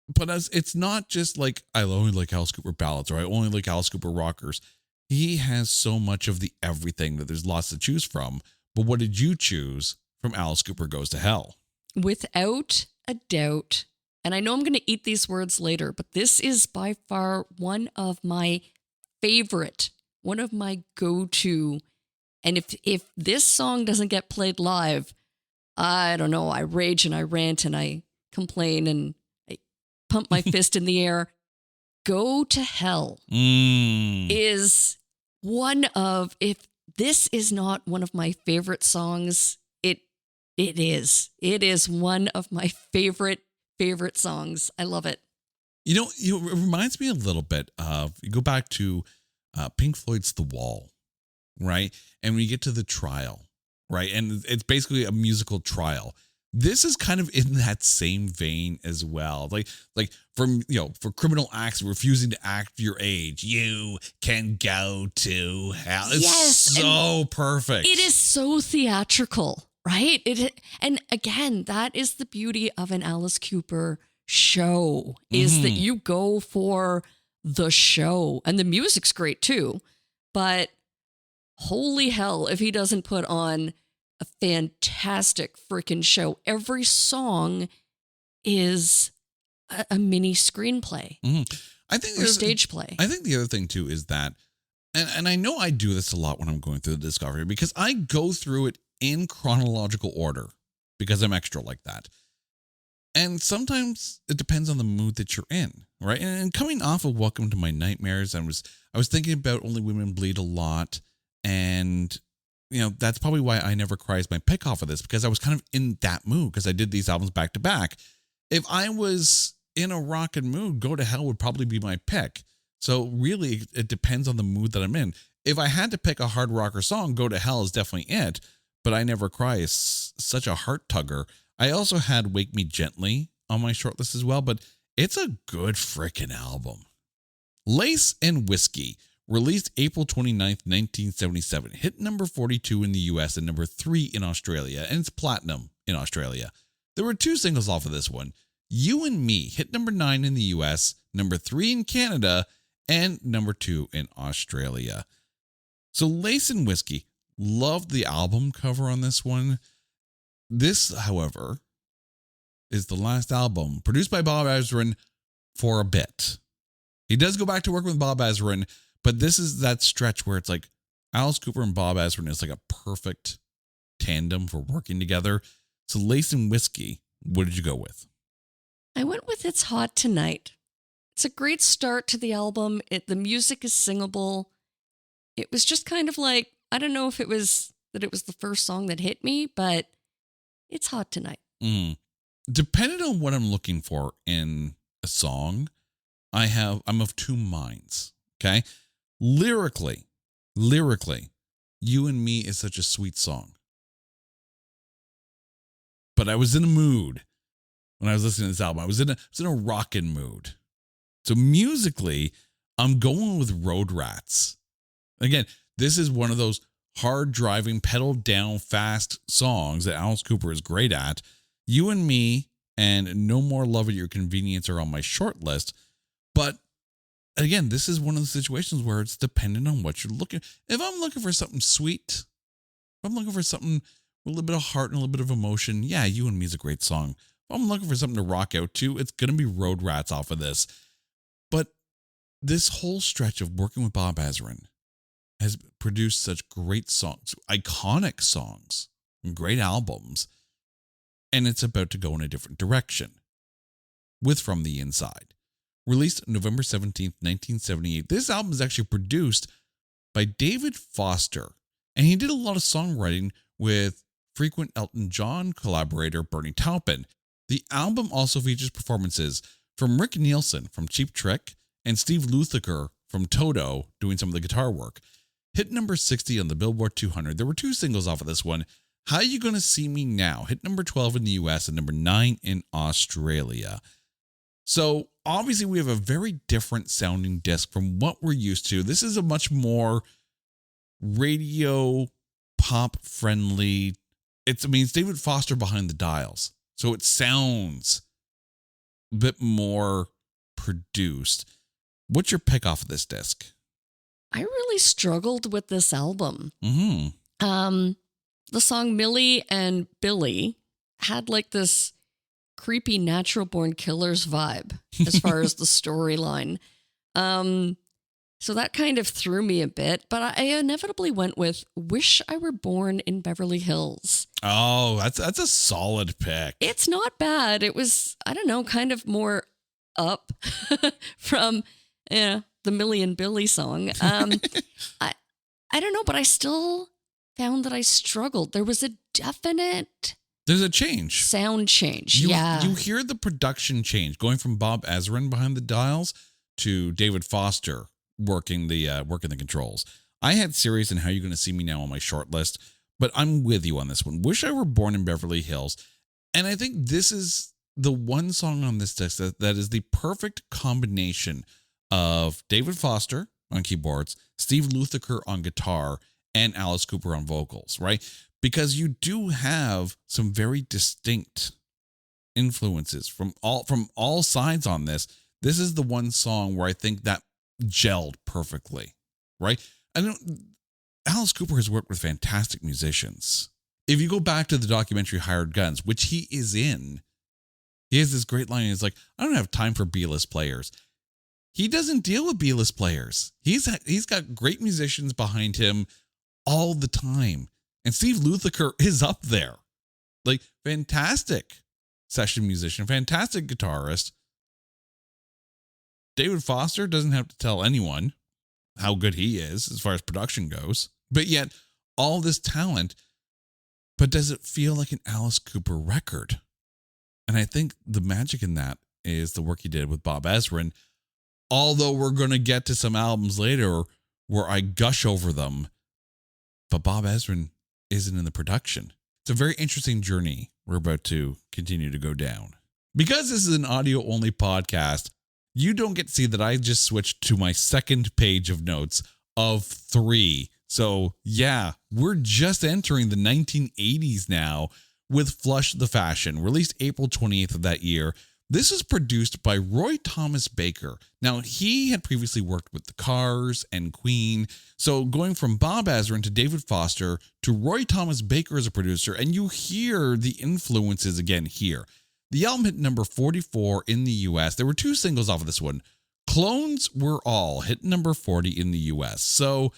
But it's not just like, I only like Alice Cooper ballads, or I only like Alice Cooper rockers. He has so much of the everything that there's lots to choose from. But what did you choose from Alice Cooper Goes to Hell? Without a doubt, and I know I'm going to eat these words later, but this is by far one of my favorite, one of my go-to. And if this song doesn't get played live, I don't know, I rage and I rant and I complain and I pump my fist in the air. Go to Hell is one of, if this is not one of my favorite songs, it is. It is one of my favorite songs. I love it. You know, it reminds me a little bit of, you go back to Pink Floyd's The Wall, right? And when you get to the trial, right? And it's basically a musical trial. This is kind of in that same vein as well. Like from, for criminal acts, refusing to act your age, you can go to hell. It's so perfect. It is so theatrical, right? And again, that is the beauty of an Alice Cooper show, is that you go for the show. And the music's great too. But holy hell, if he doesn't put on a fantastic freaking show. Every song is a mini screenplay. I think or stage play. I think the other thing too is that, and I know I do this a lot when I'm going through the discovery, because I go through it in chronological order because I'm extra like that. And sometimes it depends on the mood that you're in, right? And coming off of Welcome to My Nightmares, I was thinking about Only Women Bleed a lot, and that's probably why I Never Cry is my pick off of this, because I was kind of in that mood because I did these albums back to back. If I was in a rockin' mood, Go to Hell would probably be my pick. So really, it depends on the mood that I'm in. If I had to pick a hard rocker song, Go to Hell is definitely it. But I Never Cry is such a heart tugger. I also had Wake Me Gently on my short list as well, but it's a good frickin' album. Lace and Whiskey, released April 29th, 1977, hit number 42 in the US and number 3 in Australia, and it's platinum in Australia. There were 2 singles off of this one. You and Me hit number 9 in the US, number 3 in Canada, and number 2 in Australia. So Lace and Whiskey, loved the album cover on this one. This, however, is the last album produced by Bob Ezrin for a bit. He does go back to work with Bob Ezrin, but this is that stretch where it's like Alice Cooper and Bob Ezrin is like a perfect tandem for working together. So Lace and Whiskey, what did you go with? I went with It's Hot Tonight. It's a great start to the album. The music is singable. It was just kind of like, I don't know if it was that it was the first song that hit me, but it's hot tonight. Depending on what I'm looking for in a song, I'm of 2 minds. Okay. Lyrically, You and Me is such a sweet song. But I was in a mood when I was listening to this album. I was in a rockin' mood. So musically, I'm going with Road Rats. Again, this is one of those hard driving, pedal down, fast songs that Alice Cooper is great at. You and Me and No More Love at Your Convenience are on my short list. But again, this is one of the situations where it's dependent on what you're looking. If I'm looking for something sweet, if I'm looking for something with a little bit of heart and a little bit of emotion, yeah, You and Me is a great song. If I'm looking for something to rock out to, it's going to be Road Rats off of this. But this whole stretch of working with Bob Ezrin has produced such great songs, iconic songs, great albums, and it's about to go in a different direction with From the Inside. Released November 17th, 1978. This album is actually produced by David Foster, and he did a lot of songwriting with frequent Elton John collaborator Bernie Taupin. The album also features performances from Rick Nielsen from Cheap Trick and Steve Lukather from Toto doing some of the guitar work. Hit number 60 on the Billboard 200. There were 2 singles off of this one. How You Gonna See Me Now hit number 12 in the US and number 9 in Australia. So obviously we have a very different sounding disc from what we're used to. This is a much more radio pop friendly. It's David Foster behind the dials. So it sounds a bit more produced. What's your pick off of this disc? I really struggled with this album. The song Millie and Billy had like this creepy Natural Born Killers vibe as far as the storyline. So that kind of threw me a bit, but I inevitably went with Wish I Were Born in Beverly Hills. Oh, that's a solid pick. It's not bad. It was, I don't know, kind of more up from the Million Billy song. I don't know, but I still found that I struggled. There was a definite... There's a change. Sound change, You yeah. hear the production change, going from Bob Ezrin behind the dials to David Foster working the controls. I had Serious and How You Gonna See Me Now on my short list, but I'm with you on this one. Wish I Were Born in Beverly Hills. And I think this is the one song on this disc that is the perfect combination of David Foster on keyboards, Steve Lukather on guitar, and Alice Cooper on vocals, right? Because you do have some very distinct influences from all sides on this. This is the one song where I think that gelled perfectly, right? I know Alice Cooper has worked with fantastic musicians. If you go back to the documentary Hired Guns, which he is in, he has this great line. He's like, I don't have time for B-list players. He doesn't deal with B-list players. He's got great musicians behind him all the time. And Steve Lukather is up there. Like, fantastic session musician, fantastic guitarist. David Foster doesn't have to tell anyone how good he is as far as production goes. But yet, all this talent, but does it feel like an Alice Cooper record? And I think the magic in that is the work he did with Bob Ezrin. Although we're going to get to some albums later where I gush over them, but Bob Ezrin isn't in the production. It's a very interesting journey we're about to continue to go down. Because this is an audio-only podcast, you don't get to see that I just switched to my second page of notes of 3. So yeah, we're just entering the 1980s now with Flush the Fashion, released April 28th of that year. This is produced by Roy Thomas Baker. Now, he had previously worked with The Cars and Queen. So going from Bob Ezrin to David Foster to Roy Thomas Baker as a producer, and you hear the influences again here. The album hit number 44 in the US. There were 2 singles off of this one. Clones Were All hit number 40 in the US. So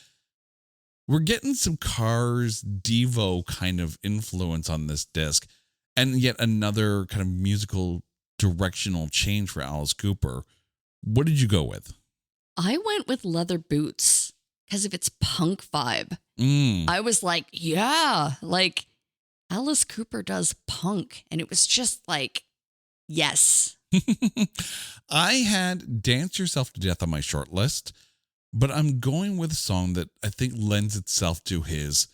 we're getting some Cars, Devo kind of influence on this disc, and yet another kind of musical directional change for Alice Cooper. What did you go with? I went with Leather Boots because of its punk vibe. I was like, yeah, like Alice Cooper does punk. And it was just like, yes. I had Dance Yourself to Death on my short list, but I'm going with a song that I think lends itself to his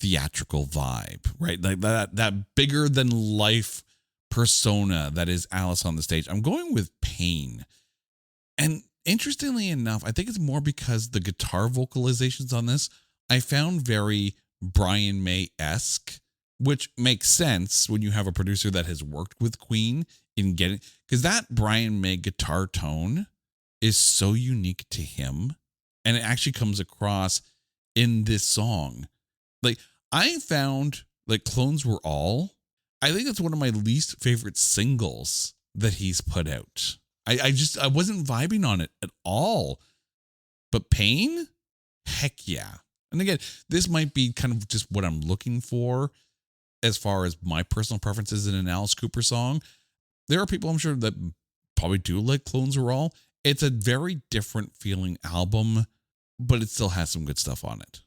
theatrical vibe, right? Like that bigger than life persona that is Alice on the stage. I'm going with Pain. And interestingly enough, I think it's more because the guitar vocalizations on this I found very Brian May-esque, which makes sense when you have a producer that has worked with Queen in getting, because that Brian May guitar tone is so unique to him, and it actually comes across in this song. Like, I found like Clones Were All, I think that's one of my least favorite singles that he's put out. I wasn't vibing on it at all. But Pain? Heck yeah. And again, this might be kind of just what I'm looking for as far as my personal preferences in an Alice Cooper song. There are people I'm sure that probably do like Clones Were All. It's a very different feeling album, but it still has some good stuff on it.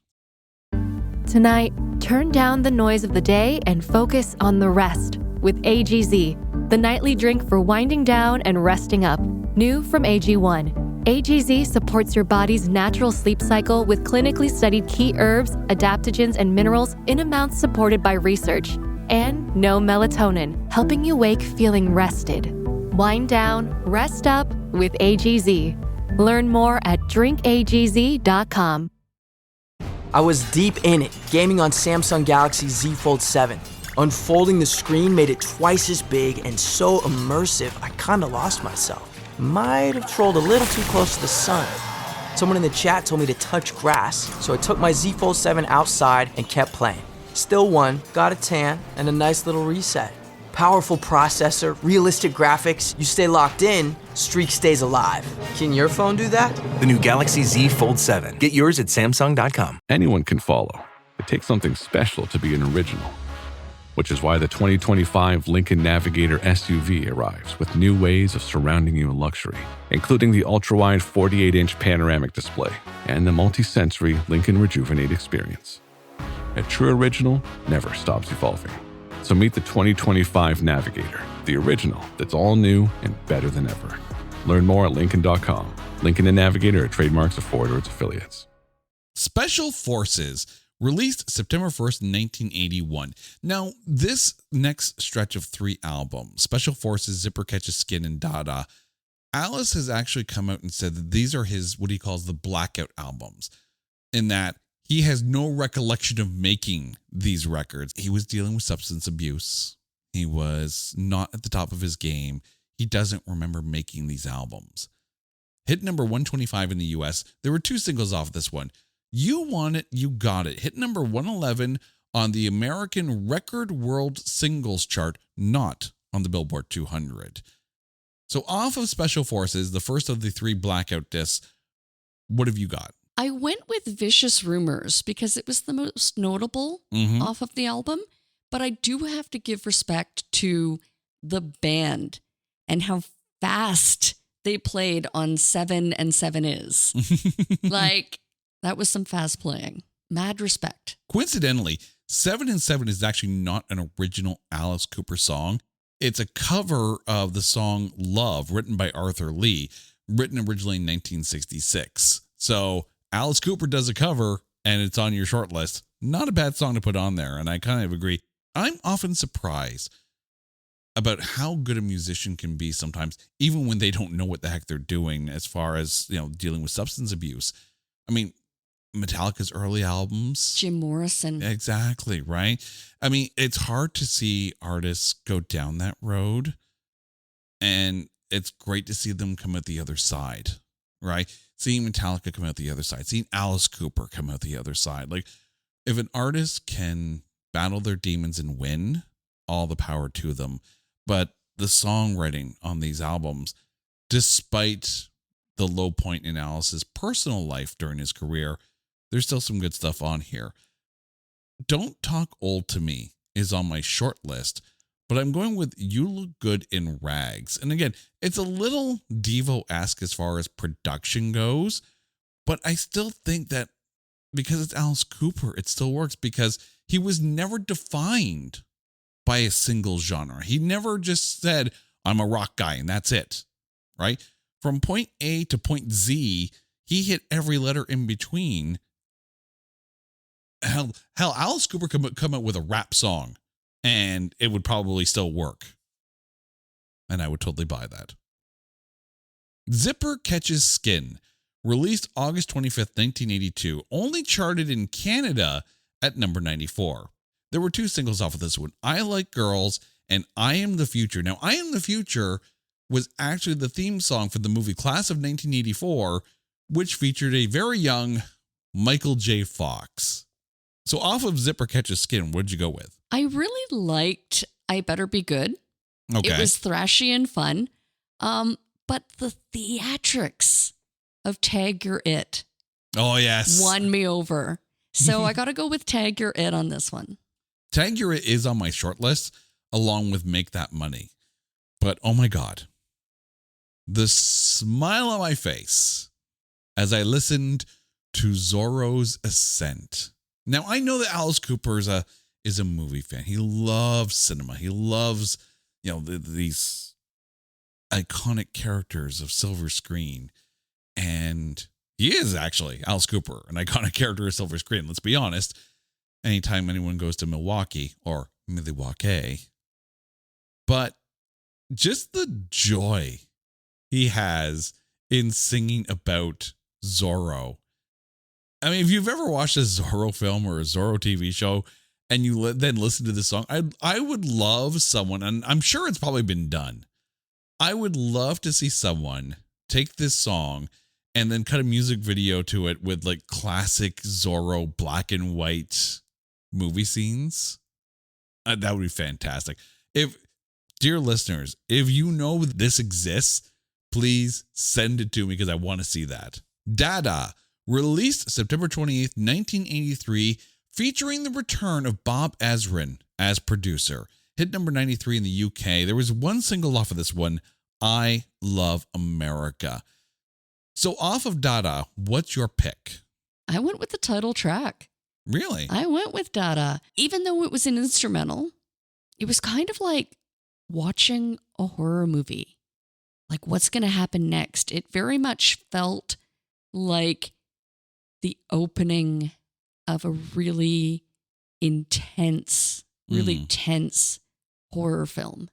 Tonight, turn down the noise of the day and focus on the rest with AGZ, the nightly drink for winding down and resting up. New from AG1. AGZ supports your body's natural sleep cycle with clinically studied key herbs, adaptogens, and minerals in amounts supported by research. And no melatonin, helping you wake feeling rested. Wind down, rest up with AGZ. Learn more at drinkagz.com. I was deep in it, gaming on Samsung Galaxy Z Fold 7. Unfolding the screen made it twice as big and so immersive, I kinda lost myself. Might have trolled a little too close to the sun. Someone in the chat told me to touch grass, so I took my Z Fold 7 outside and kept playing. Still won, got a tan, and a nice little reset. Powerful processor, realistic graphics, you stay locked in, streak stays alive. Can your phone do that? The new Galaxy Z Fold 7. Get yours at Samsung.com. Anyone can follow. It takes something special to be an original. which is why the 2025 Lincoln Navigator SUV arrives with new ways of surrounding you in luxury, including the ultra-wide 48-inch panoramic display and the multi-sensory Lincoln Rejuvenate experience. A true original never stops evolving. So meet the 2025 Navigator, the original that's all new and better than ever. Learn more at Lincoln.com. Lincoln and Navigator are trademarks of Ford or its affiliates. Special Forces, released September 1st, 1981. Now, this next stretch of 3 albums, Special Forces, Zipper Catches Skin, and Dada, Alice has actually come out and said that these are his, what he calls the blackout albums, in that he has no recollection of making these records. He was dealing with substance abuse. He was not at the top of his game. He doesn't remember making these albums. Hit number 125 in the US. There were 2 singles off this one. You Want It, You Got It. Hit number 111 on the American Record World Singles chart, not on the Billboard 200. So off of Special Forces, the first of the 3 blackout discs, what have you got? I went with Vicious Rumors because it was the most notable off of the album, but I do have to give respect to the band and how fast they played on 7 and 7 Is. Like, that was some fast playing. Mad respect. Coincidentally, 7 and 7 is actually not an original Alice Cooper song. It's a cover of the song Love, written by Arthur Lee, written originally in 1966. So Alice Cooper does a cover and it's on your short list. Not a bad song to put on there. And I kind of agree. I'm often surprised about how good a musician can be sometimes, even when they don't know what the heck they're doing as far as, you know, dealing with substance abuse. I mean, Metallica's early albums. Jim Morrison. Exactly, right? I mean, it's hard to see artists go down that road, and it's great to see them come out the other side, right? Seeing Metallica come out the other side, seeing Alice Cooper come out the other side. Like, if an artist can battle their demons and win, all the power to them. But the songwriting on these albums, despite the low point in Alice's personal life during his career, there's still some good stuff on here. Don't Talk Old to Me is on my short list, but I'm going with You Look Good in Rags. And again, it's a little Devo-esque as far as production goes, but I still think that because it's Alice Cooper, it still works because he was never defined by a single genre. He never just said, I'm a rock guy and that's it, right? From point A to point Z, he hit every letter in between. Hell, Alice Cooper could come out with a rap song and it would probably still work. And I would totally buy that. Zipper Catches Skin, released August 25th, 1982, only charted in Canada at number 94. There were 2 singles off of this one, I Like Girls and I Am the Future. Now, I Am the Future was actually the theme song for the movie Class of 1984, which featured a very young Michael J. Fox. So off of Zipper Catches Skin, what did you go with? I really liked I Better Be Good. Okay. It was thrashy and fun. But the theatrics of Tag You're It. Oh, yes. Won me over. So I got to go with Tag You're It on this one. Tag You're It is on my short list, along with Make That Money. But oh my God, the smile on my face as I listened to Zorro's Ascent. Now, I know that Alice Cooper is a movie fan. He loves cinema. He loves, these iconic characters of silver screen. And he is actually, Alice Cooper, an iconic character of silver screen. Let's be honest. Anytime anyone goes to Milwaukee or Milwaukee. But just the joy he has in singing about Zorro. I mean, if you've ever watched a Zorro film or a Zorro TV show and you then listen to this song, I would love someone, and I'm sure it's probably been done. I would love to see someone take this song and then cut a music video to it with like classic Zorro black and white movie scenes. That would be fantastic. Dear listeners, if you know this exists, please send it to me because I want to see that. Dada, released September 28th, 1983, featuring the return of Bob Ezrin as producer. Hit number 93 in the UK. There was one single off of this one, I Love America. So off of Dada, what's your pick? I went with the title track. Really? I went with Dada. Even though it was an instrumental, it was kind of like watching a horror movie. Like, what's going to happen next? It very much felt like the opening of a really intense, really tense horror film.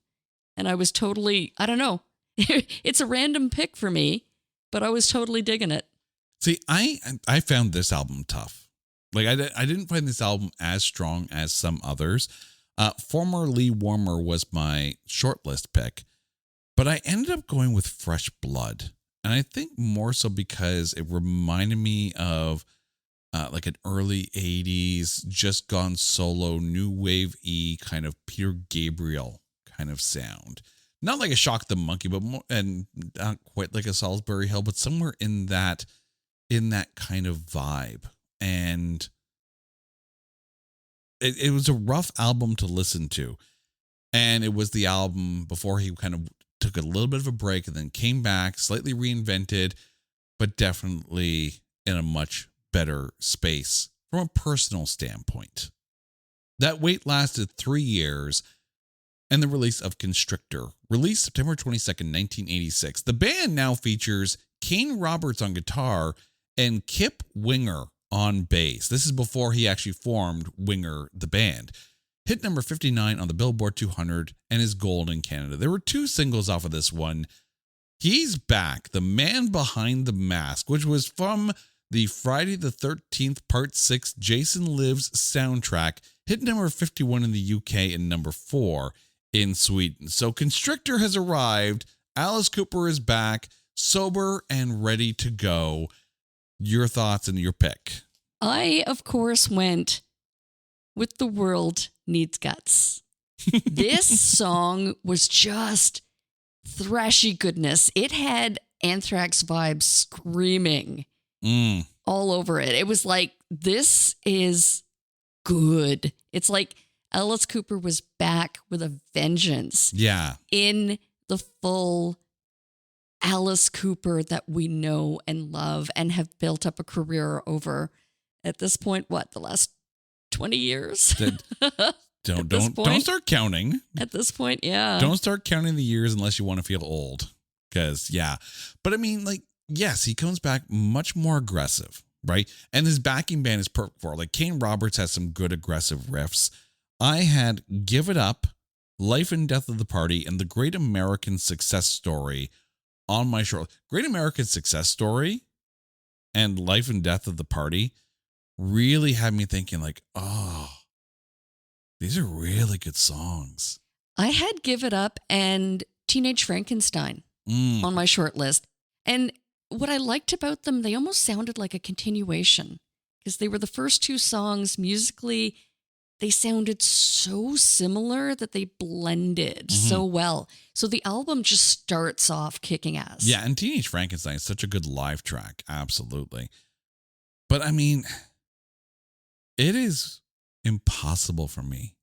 And I was totally, I don't know, it's a random pick for me, but I was totally digging it. See, I found this album tough. Like, I didn't find this album as strong as some others. Formerly Warmer was my shortlist pick, but I ended up going with Fresh Blood. And I think more so because it reminded me of like an early 80s, just gone solo, new wave-y kind of Peter Gabriel kind of sound. Not like a Shock the Monkey, but more, and not quite like a Salisbury Hill, but somewhere in that kind of vibe. And it was a rough album to listen to. And it was the album before he kind of took a little bit of a break and then came back, slightly reinvented, but definitely in a much better space from a personal standpoint. That wait lasted 3 years, and the release of Constrictor, released September 22nd, 1986. The band now features Kane Roberts on guitar and Kip Winger on bass. This is before he actually formed Winger, the band. Hit number 59 on the Billboard 200 and is gold in Canada. There were 2 singles off of this one. He's Back, The Man Behind the Mask, which was from the Friday the 13th Part 6 Jason Lives soundtrack. Hit number 51 in the UK and number 4 in Sweden. So Constrictor has arrived. Alice Cooper is back, sober and ready to go. Your thoughts and your pick? I, of course, went with The World Needs Guts. This song was just thrashy goodness. It had Anthrax vibes screaming all over it. It was like, this is good. It's like Alice Cooper was back with a vengeance. Yeah. In the full Alice Cooper that we know and love and have built up a career over at this point, the last 20 years? Don't start counting. At this point, yeah. Don't start counting the years unless you want to feel old. Because, yeah. But I mean, like, yes, he comes back much more aggressive, right? And his backing band is perfect for it. Like, Kane Roberts has some good aggressive riffs. I had Give It Up, Life and Death of the Party, and The Great American Success Story on my short. Great American Success Story and Life and Death of the Party really had me thinking like, oh, these are really good songs. I had Give It Up and Teenage Frankenstein on my short list. And what I liked about them, they almost sounded like a continuation because they were the first 2 songs musically. They sounded so similar that they blended so well. So the album just starts off kicking ass. Yeah, and Teenage Frankenstein is such a good live track. Absolutely. But I mean, it is impossible for me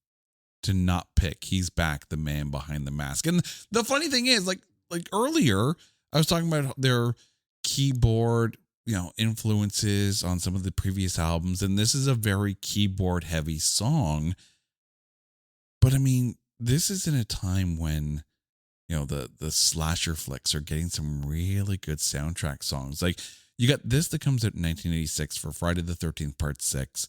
to not pick He's Back, The Man Behind the Mask. And the funny thing is, like earlier, I was talking about their keyboard, influences on some of the previous albums, and this is a very keyboard heavy song. But I mean, this is in a time when the slasher flicks are getting some really good soundtrack songs. Like, you got this that comes out in 1986 for Friday the 13th Part 6,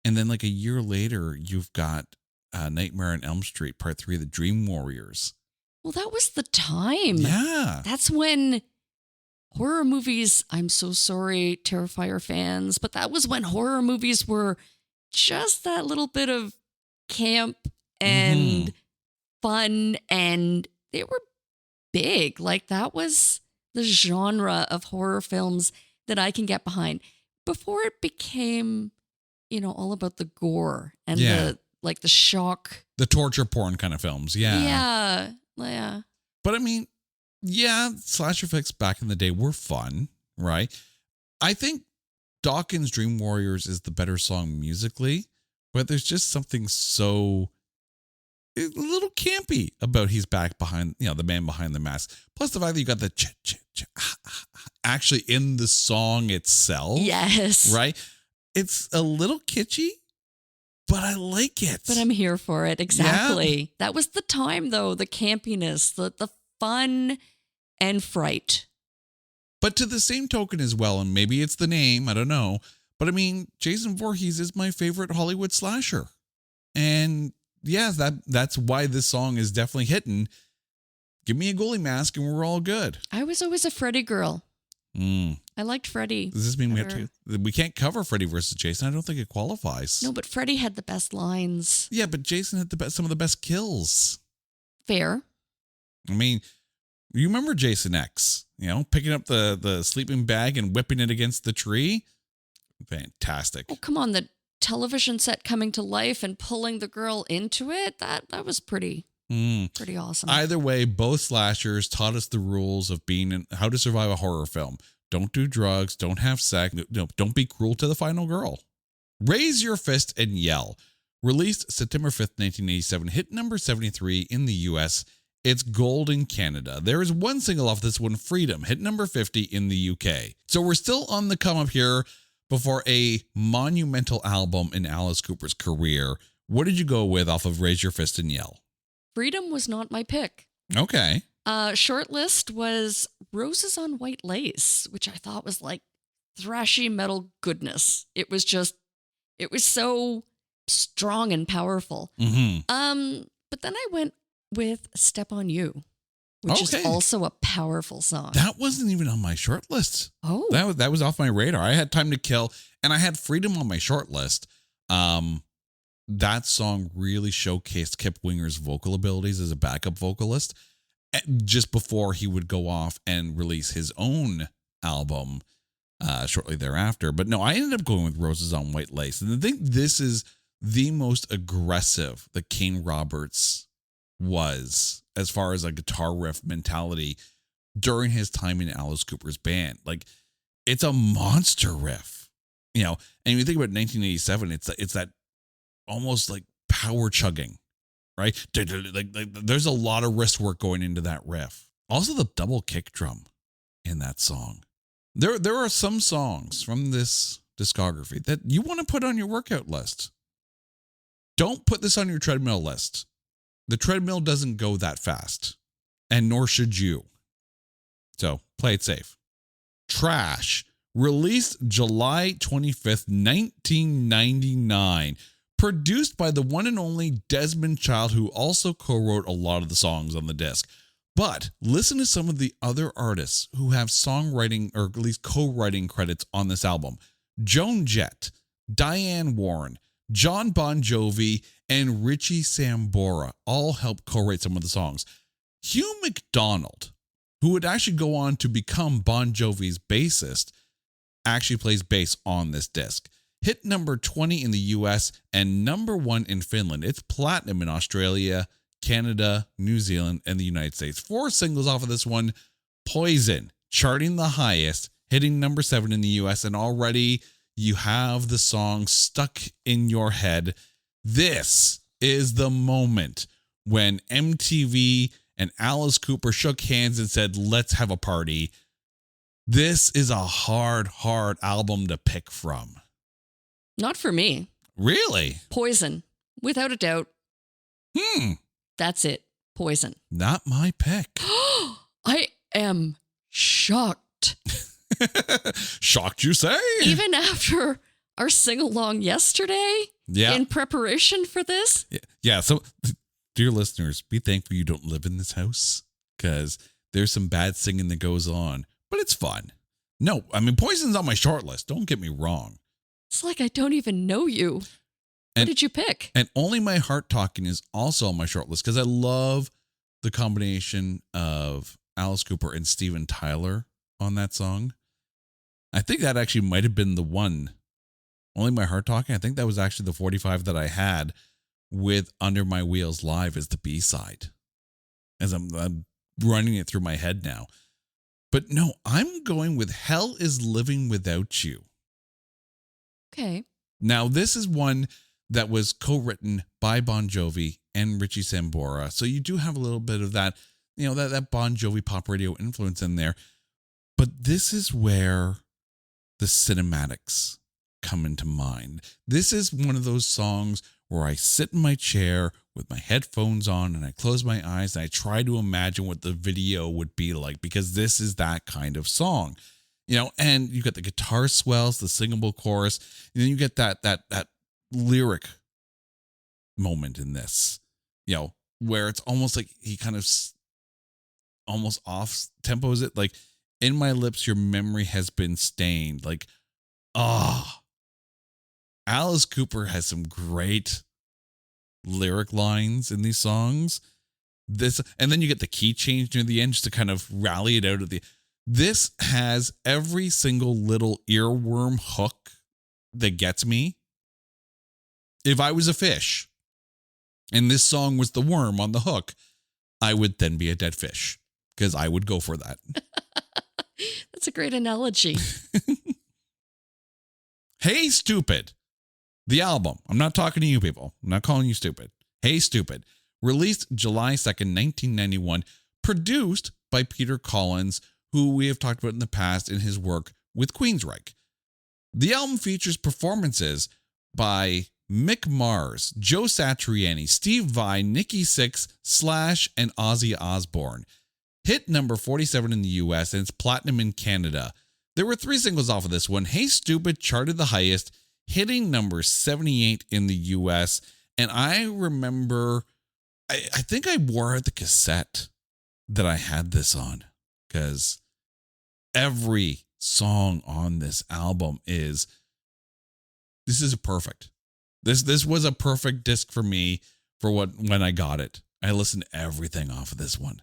and then like a year later you've got Nightmare on Elm Street Part 3 of the Dream Warriors. Well, that was the time. Yeah, that's when horror movies, I'm so sorry, Terrifier fans, but that was when horror movies were just that little bit of camp and fun, and they were big. Like, that was the genre of horror films that I can get behind before it became, all about the gore and the shock. The torture porn kind of films. Yeah. Yeah. But I mean, yeah, slasher flicks back in the day were fun, right? I think Dawkins' Dream Warriors is the better song musically, but there's just something so it's a little campy about he's back behind, the man behind the mask. Plus the fact that you got the actually in the song itself. Yes. Right? It's a little kitschy, but I like it. But I'm here for it. Exactly. Yeah. That was the time, though, the campiness, the fun and fright. But to the same token as well, and maybe it's the name, I don't know, but I mean, Jason Voorhees is my favorite Hollywood slasher. And yes, that's why this song is definitely hitting. Give me a goalie mask and we're all good. I was always a Freddy girl. I liked Freddy. Does this mean we can't cover Freddy versus Jason? I don't think it qualifies. No, but Freddy had the best lines. Yeah, but Jason had some of the best kills. Fair. I mean, you remember Jason X, picking up the sleeping bag and whipping it against the tree? Fantastic. Oh, come on. The television set coming to life and pulling the girl into it. That was pretty awesome. Either way, both slashers taught us the rules of how to survive a horror film. Don't do drugs. Don't have sex. No, don't be cruel to the final girl. Raise Your Fist and Yell. Released September 5th, 1987. Hit number 73 in the US. It's gold in Canada. There is one single off this one, Freedom. Hit number 50 in the UK. So we're still on the come up here before a monumental album in Alice Cooper's career. What did you go with off of Raise Your Fist and Yell? Freedom was not my pick. Okay. Short list was Roses on White Lace, which I thought was like thrashy metal goodness. It was so strong and powerful. Mm-hmm. But then I went with Step on You, which is also a powerful song. That wasn't even on my short list. Oh. That was off my radar. I had Time to Kill and I had Freedom on my short list. That song really showcased Kip Winger's vocal abilities as a backup vocalist just before he would go off and release his own album shortly thereafter. But no, I ended up going with Roses on White Lace. And I think this is the most aggressive that Kane Roberts was as far as a guitar riff mentality during his time in Alice Cooper's band. Like, it's a monster riff, and you think about 1987, it's that almost like power chugging, right? Like there's a lot of wrist work going into that riff. Also the double kick drum in that song. There are some songs from this discography that you want to put on your workout list. Don't put this on your treadmill list. The treadmill doesn't go that fast, and nor should you. So play it safe. Trash, released July 25th, 1999. Produced by the one and only Desmond Child, who also co-wrote a lot of the songs on the disc. But listen to some of the other artists who have songwriting or at least co-writing credits on this album. Joan Jett, Diane Warren, John Bon Jovi, and Richie Sambora all helped co-write some of the songs. Hugh McDonald, who would actually go on to become Bon Jovi's bassist, actually plays bass on this disc. Hit number 20 in the US and number 1 in Finland. It's platinum in Australia, Canada, New Zealand, and the United States. 4 singles off of this one. Poison, charting the highest, hitting number 7 in the US, and already you have the song stuck in your head. This is the moment when MTV and Alice Cooper shook hands and said, let's have a party. This is a hard album to pick from. Not for me. Really? Poison, without a doubt. That's it. Poison. Not my pick. I am shocked. Shocked, you say? Even after our sing-along yesterday? Yeah. In preparation for this? Yeah. So, dear listeners, be thankful you don't live in this house because there's some bad singing that goes on, but it's fun. No, I mean, Poison's on my short list. Don't get me wrong. It's like I don't even know you. What did you pick? And Only My Heart Talking is also on my short list because I love the combination of Alice Cooper and Steven Tyler on that song. I think that actually might have been the one. Only My Heart Talking. I think that was actually the 45 that I had with Under My Wheels Live as the B-side. As I'm running it through my head now. But no, I'm going with Hell Is Living Without You. Okay. Now, this is one that was co-written by Bon Jovi and Richie Sambora. So you do have a little bit of that, that Bon Jovi pop radio influence in there. But this is where the cinematics come into mind. This is one of those songs where I sit in my chair with my headphones on and I close my eyes and I try to imagine what the video would be like, because this is that kind of song, and you get the guitar swells, the singable chorus, and then you get that lyric moment in this, where it's almost like he kind of almost off tempos it, like, in my lips, your memory has been stained. Like, Alice Cooper has some great lyric lines in these songs. And then you get the key change near the end just to kind of rally it out of this has every single little earworm hook that gets me. If I was a fish and this song was the worm on the hook, I would then be a dead fish, because I would go for that. That's a great analogy. Hey, Stupid. The album. I'm not talking to you people. I'm not calling you stupid. Hey, Stupid. Released July 2nd, 1991. Produced by Peter Collins, who we have talked about in the past in his work with Queensryche. The album features performances by Mick Mars, Joe Satriani, Steve Vai, Nikki Sixx, Slash, and Ozzy Osbourne. Hit number 47 in the US, and it's platinum in Canada. There were 3 singles off of this one. Hey Stupid charted the highest, hitting number 78 in the US. And I remember, I think I wore out the cassette that I had this on, because every song on this album is perfect. This was a perfect disc for me when I got it. I listened to everything off of this one.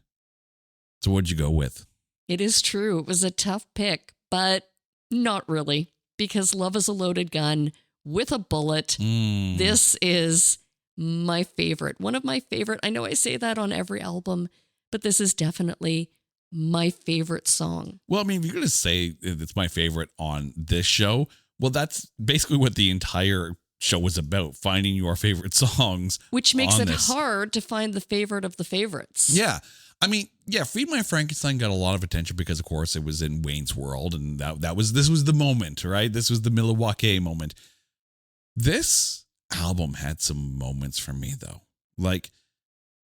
So what'd you go with? It is true. It was a tough pick, but not really, because Love is a Loaded Gun with a Bullet. This is my favorite. One of my favorite. I know I say that on every album, but this is definitely my favorite song. Well, I mean, if you're going to say it's my favorite on this show, well, that's basically what the entire show was about, finding your favorite songs. Which makes it hard to find the favorite of the favorites. Yeah. I mean, yeah, Feed My Frankenstein got a lot of attention because, of course, it was in Wayne's World, and this was the moment, right? This was the Milwaukee moment. This album had some moments for me, though. Like,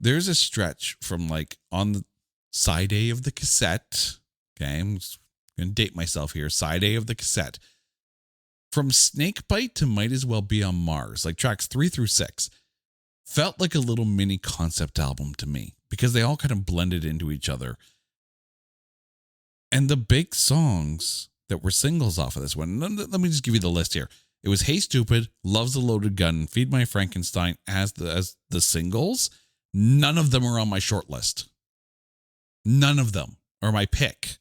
there's a stretch from, like, on the side A of the cassette. Okay, I'm just going to date myself here. Side A of the cassette. From Snakebite to Might As Well Be on Mars, like tracks 3 through 6, felt like a little mini concept album to me, because they all kind of blended into each other. And the big songs that were singles off of this one, let me just give you the list here. It was Hey Stupid, Love's a Loaded Gun, Feed My Frankenstein as the singles. None of them are on my short list. None of them are my pick.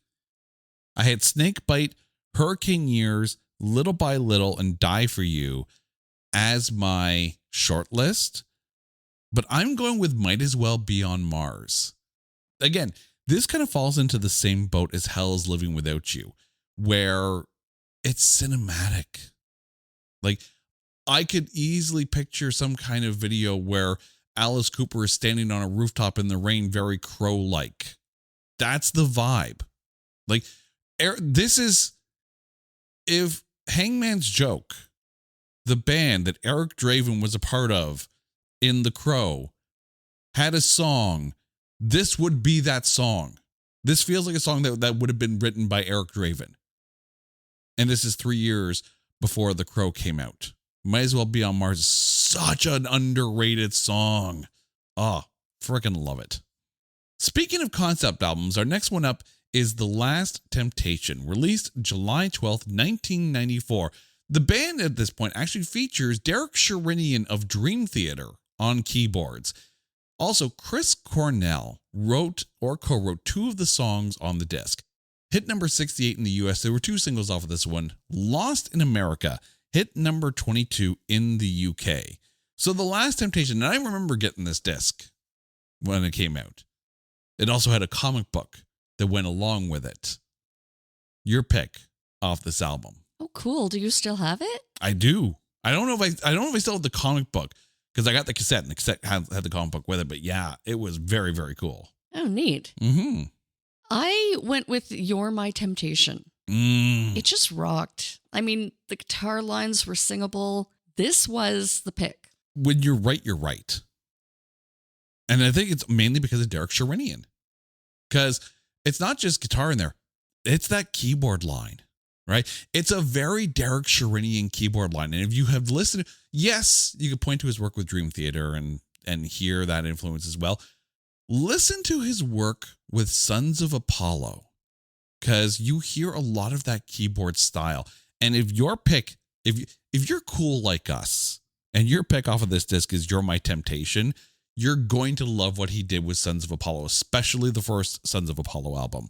I had Snakebite, Hurricane Years, Little by Little, and Die For You as my short list. But I'm going with Might As Well Be on Mars. Again, this kind of falls into the same boat as Hell Is Living Without You, where it's cinematic. Like, I could easily picture some kind of video where Alice Cooper is standing on a rooftop in the rain, very Crow-like. That's the vibe. Like, this is, if Hangman's Joke, the band that Eric Draven was a part of in The Crow, had a song, this would be that song. This feels like a song that would have been written by Eric Draven. And this is 3 years before The Crow came out. Might As Well Be on Mars is such an underrated song. Oh, freaking love it. Speaking of concept albums, our next one up is The Last Temptation, released July 12th, 1994. The band at this point actually features Derek Sherinian of Dream Theater on keyboards. Also, Chris Cornell wrote or co-wrote 2 of the songs on the disc. Hit number 68 in the US. There were 2 singles off of this one. Lost in America hit number 22 in the UK. So The Last Temptation, and I remember getting this disc when it came out. It also had a comic book that went along with it. Your pick off this album. Oh, cool. Do you still have it? I do. I don't know if I still have the comic book, because I got the cassette and the cassette had the comic book with it. But yeah, it was very, very cool. Oh, neat. Mm-hmm. I went with You're My Temptation. It just rocked. I mean, the guitar lines were singable. This was the pick. When you're right, you're right. And I think it's mainly because of Derek Sherinian. Because it's not just guitar in there. It's that keyboard line, right? It's a very Derek Sherinian keyboard line. And if you have listened, yes, you could point to his work with Dream Theater and hear that influence as well. Listen to his work with Sons of Apollo, because you hear a lot of that keyboard style. And if your pick, if you're cool like us, and your pick off of this disc is You're My Temptation, you're going to love what he did with Sons of Apollo, especially the first Sons of Apollo album.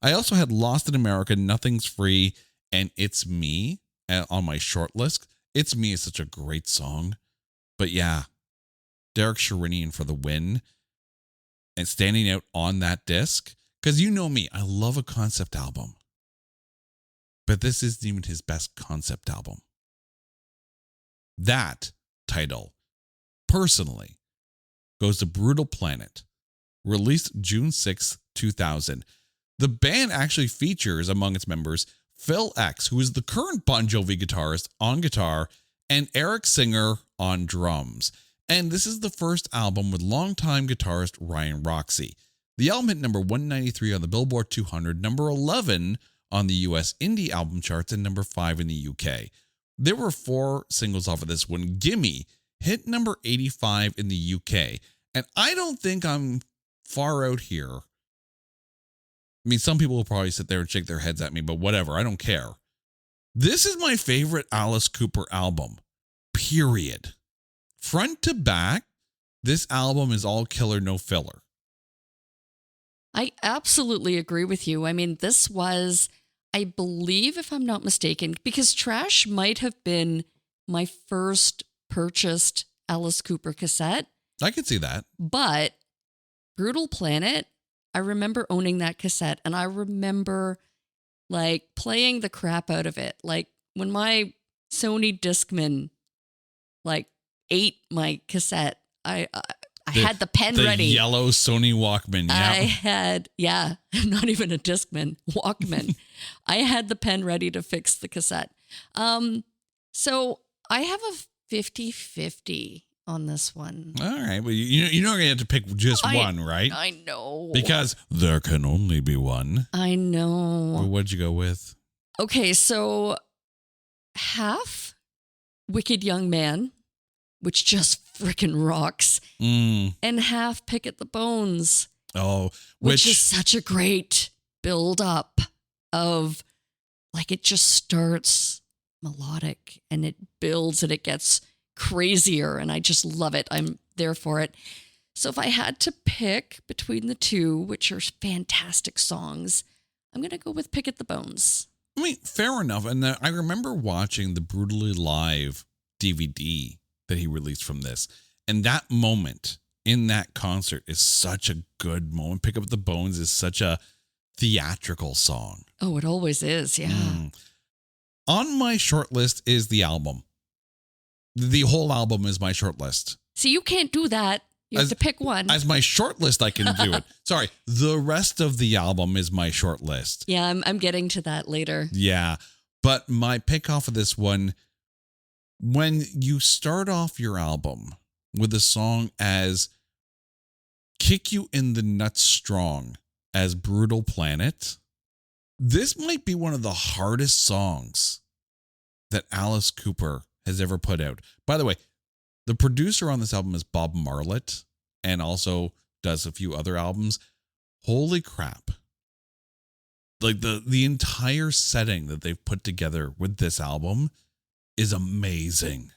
I also had Lost in America, Nothing's Free, and It's Me on my short list. It's Me is such a great song. But yeah, Derek Sherinian for the win. And standing out on that disc, because you know me, I love a concept album. But this isn't even his best concept album. That title, personally, goes to Brutal Planet, released June 6th, 2000. The band actually features among its members Phil X, who is the current Bon Jovi guitarist, on guitar, and Eric Singer on drums. And this is the first album with longtime guitarist Ryan Roxie. The album hit number 193 on the Billboard 200, number 11 on the US indie album charts, and number 5 in the UK. There were 4 singles off of this one. Gimme hit number 85 in the UK. And I don't think I'm far out here. I mean, some people will probably sit there and shake their heads at me, but whatever, I don't care. This is my favorite Alice Cooper album, period. Front to back, this album is all killer, no filler. I absolutely agree with you. I mean, this was, I believe, if I'm not mistaken, because Trash might have been my first purchased Alice Cooper cassette. I could see that. But Brutal Planet, I remember owning that cassette, and I remember like playing the crap out of it. Like when my Sony Discman like ate my cassette, I had the pen ready. The yellow Sony Walkman. Yeah. I had, not even a Discman, Walkman. I had the pen ready to fix the cassette. So I have a 50-50 on this one. All right. Well, you're not going to have to pick just one, right? I know. Because there can only be one. I know. Well, what'd you go with? Okay, so half Wicked Young Man, which just freaking rocks, and half Pick at the Bones. Oh, which is such a great build up of, like, it just starts melodic and it builds and it gets crazier, and I just love it. I'm there for it. So if I had to pick between the two, which are fantastic songs, I'm going to go with Pick at the Bones. I mean, fair enough. And I remember watching the Brutally Live DVD that he released from this. And that moment in that concert is such a good moment. Pick Up the Bones is such a theatrical song. Oh, it always is. Yeah. On my short list is the album. The whole album is my short list. See, you can't do that. You have to pick one. As my short list, I can do it. Sorry. The rest of the album is my short list. Yeah, I'm getting to that later. Yeah. But my pick off of this one, when you start off your album with a song as Kick You in the Nuts Strong as Brutal Planet, this might be one of the hardest songs that Alice Cooper has ever put out. By the way, the producer on this album is Bob Marlett, and also does a few other albums. Holy crap. Like the entire setting that they've put together with this album is amazing.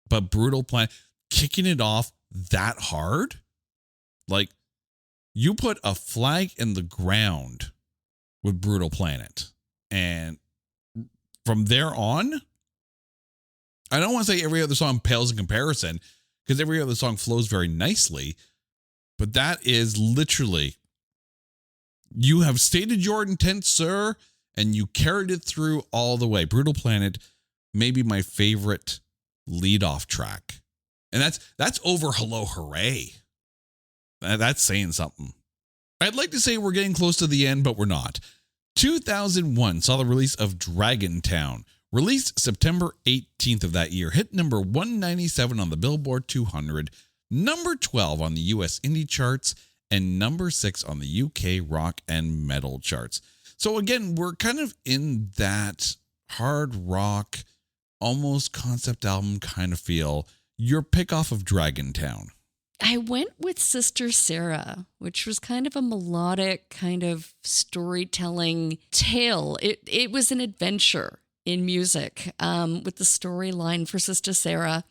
But Brutal Planet, kicking it off that hard, like you put a flag in the ground with Brutal Planet. And from there on, I don't want to say every other song pales in comparison, because every other song flows very nicely, but that is literally, you have stated your intent, sir, and you carried it through all the way. Brutal Planet may be my favorite lead-off track And that's over Hello Hooray. That's saying something. I'd like to say we're getting close to the end, but we're not. 2001 saw the release of Dragon Town, released September 18th of that year, hit number 197 on the Billboard 200, number 12 on the US indie charts, and number 6 on the UK rock and metal charts. So again, we're kind of in that hard rock, almost concept album kind of feel. Your pick off of Dragon Town. I went with Sister Sarah, which was kind of a melodic kind of storytelling tale. It was an adventure in music with the storyline for Sister Sarah,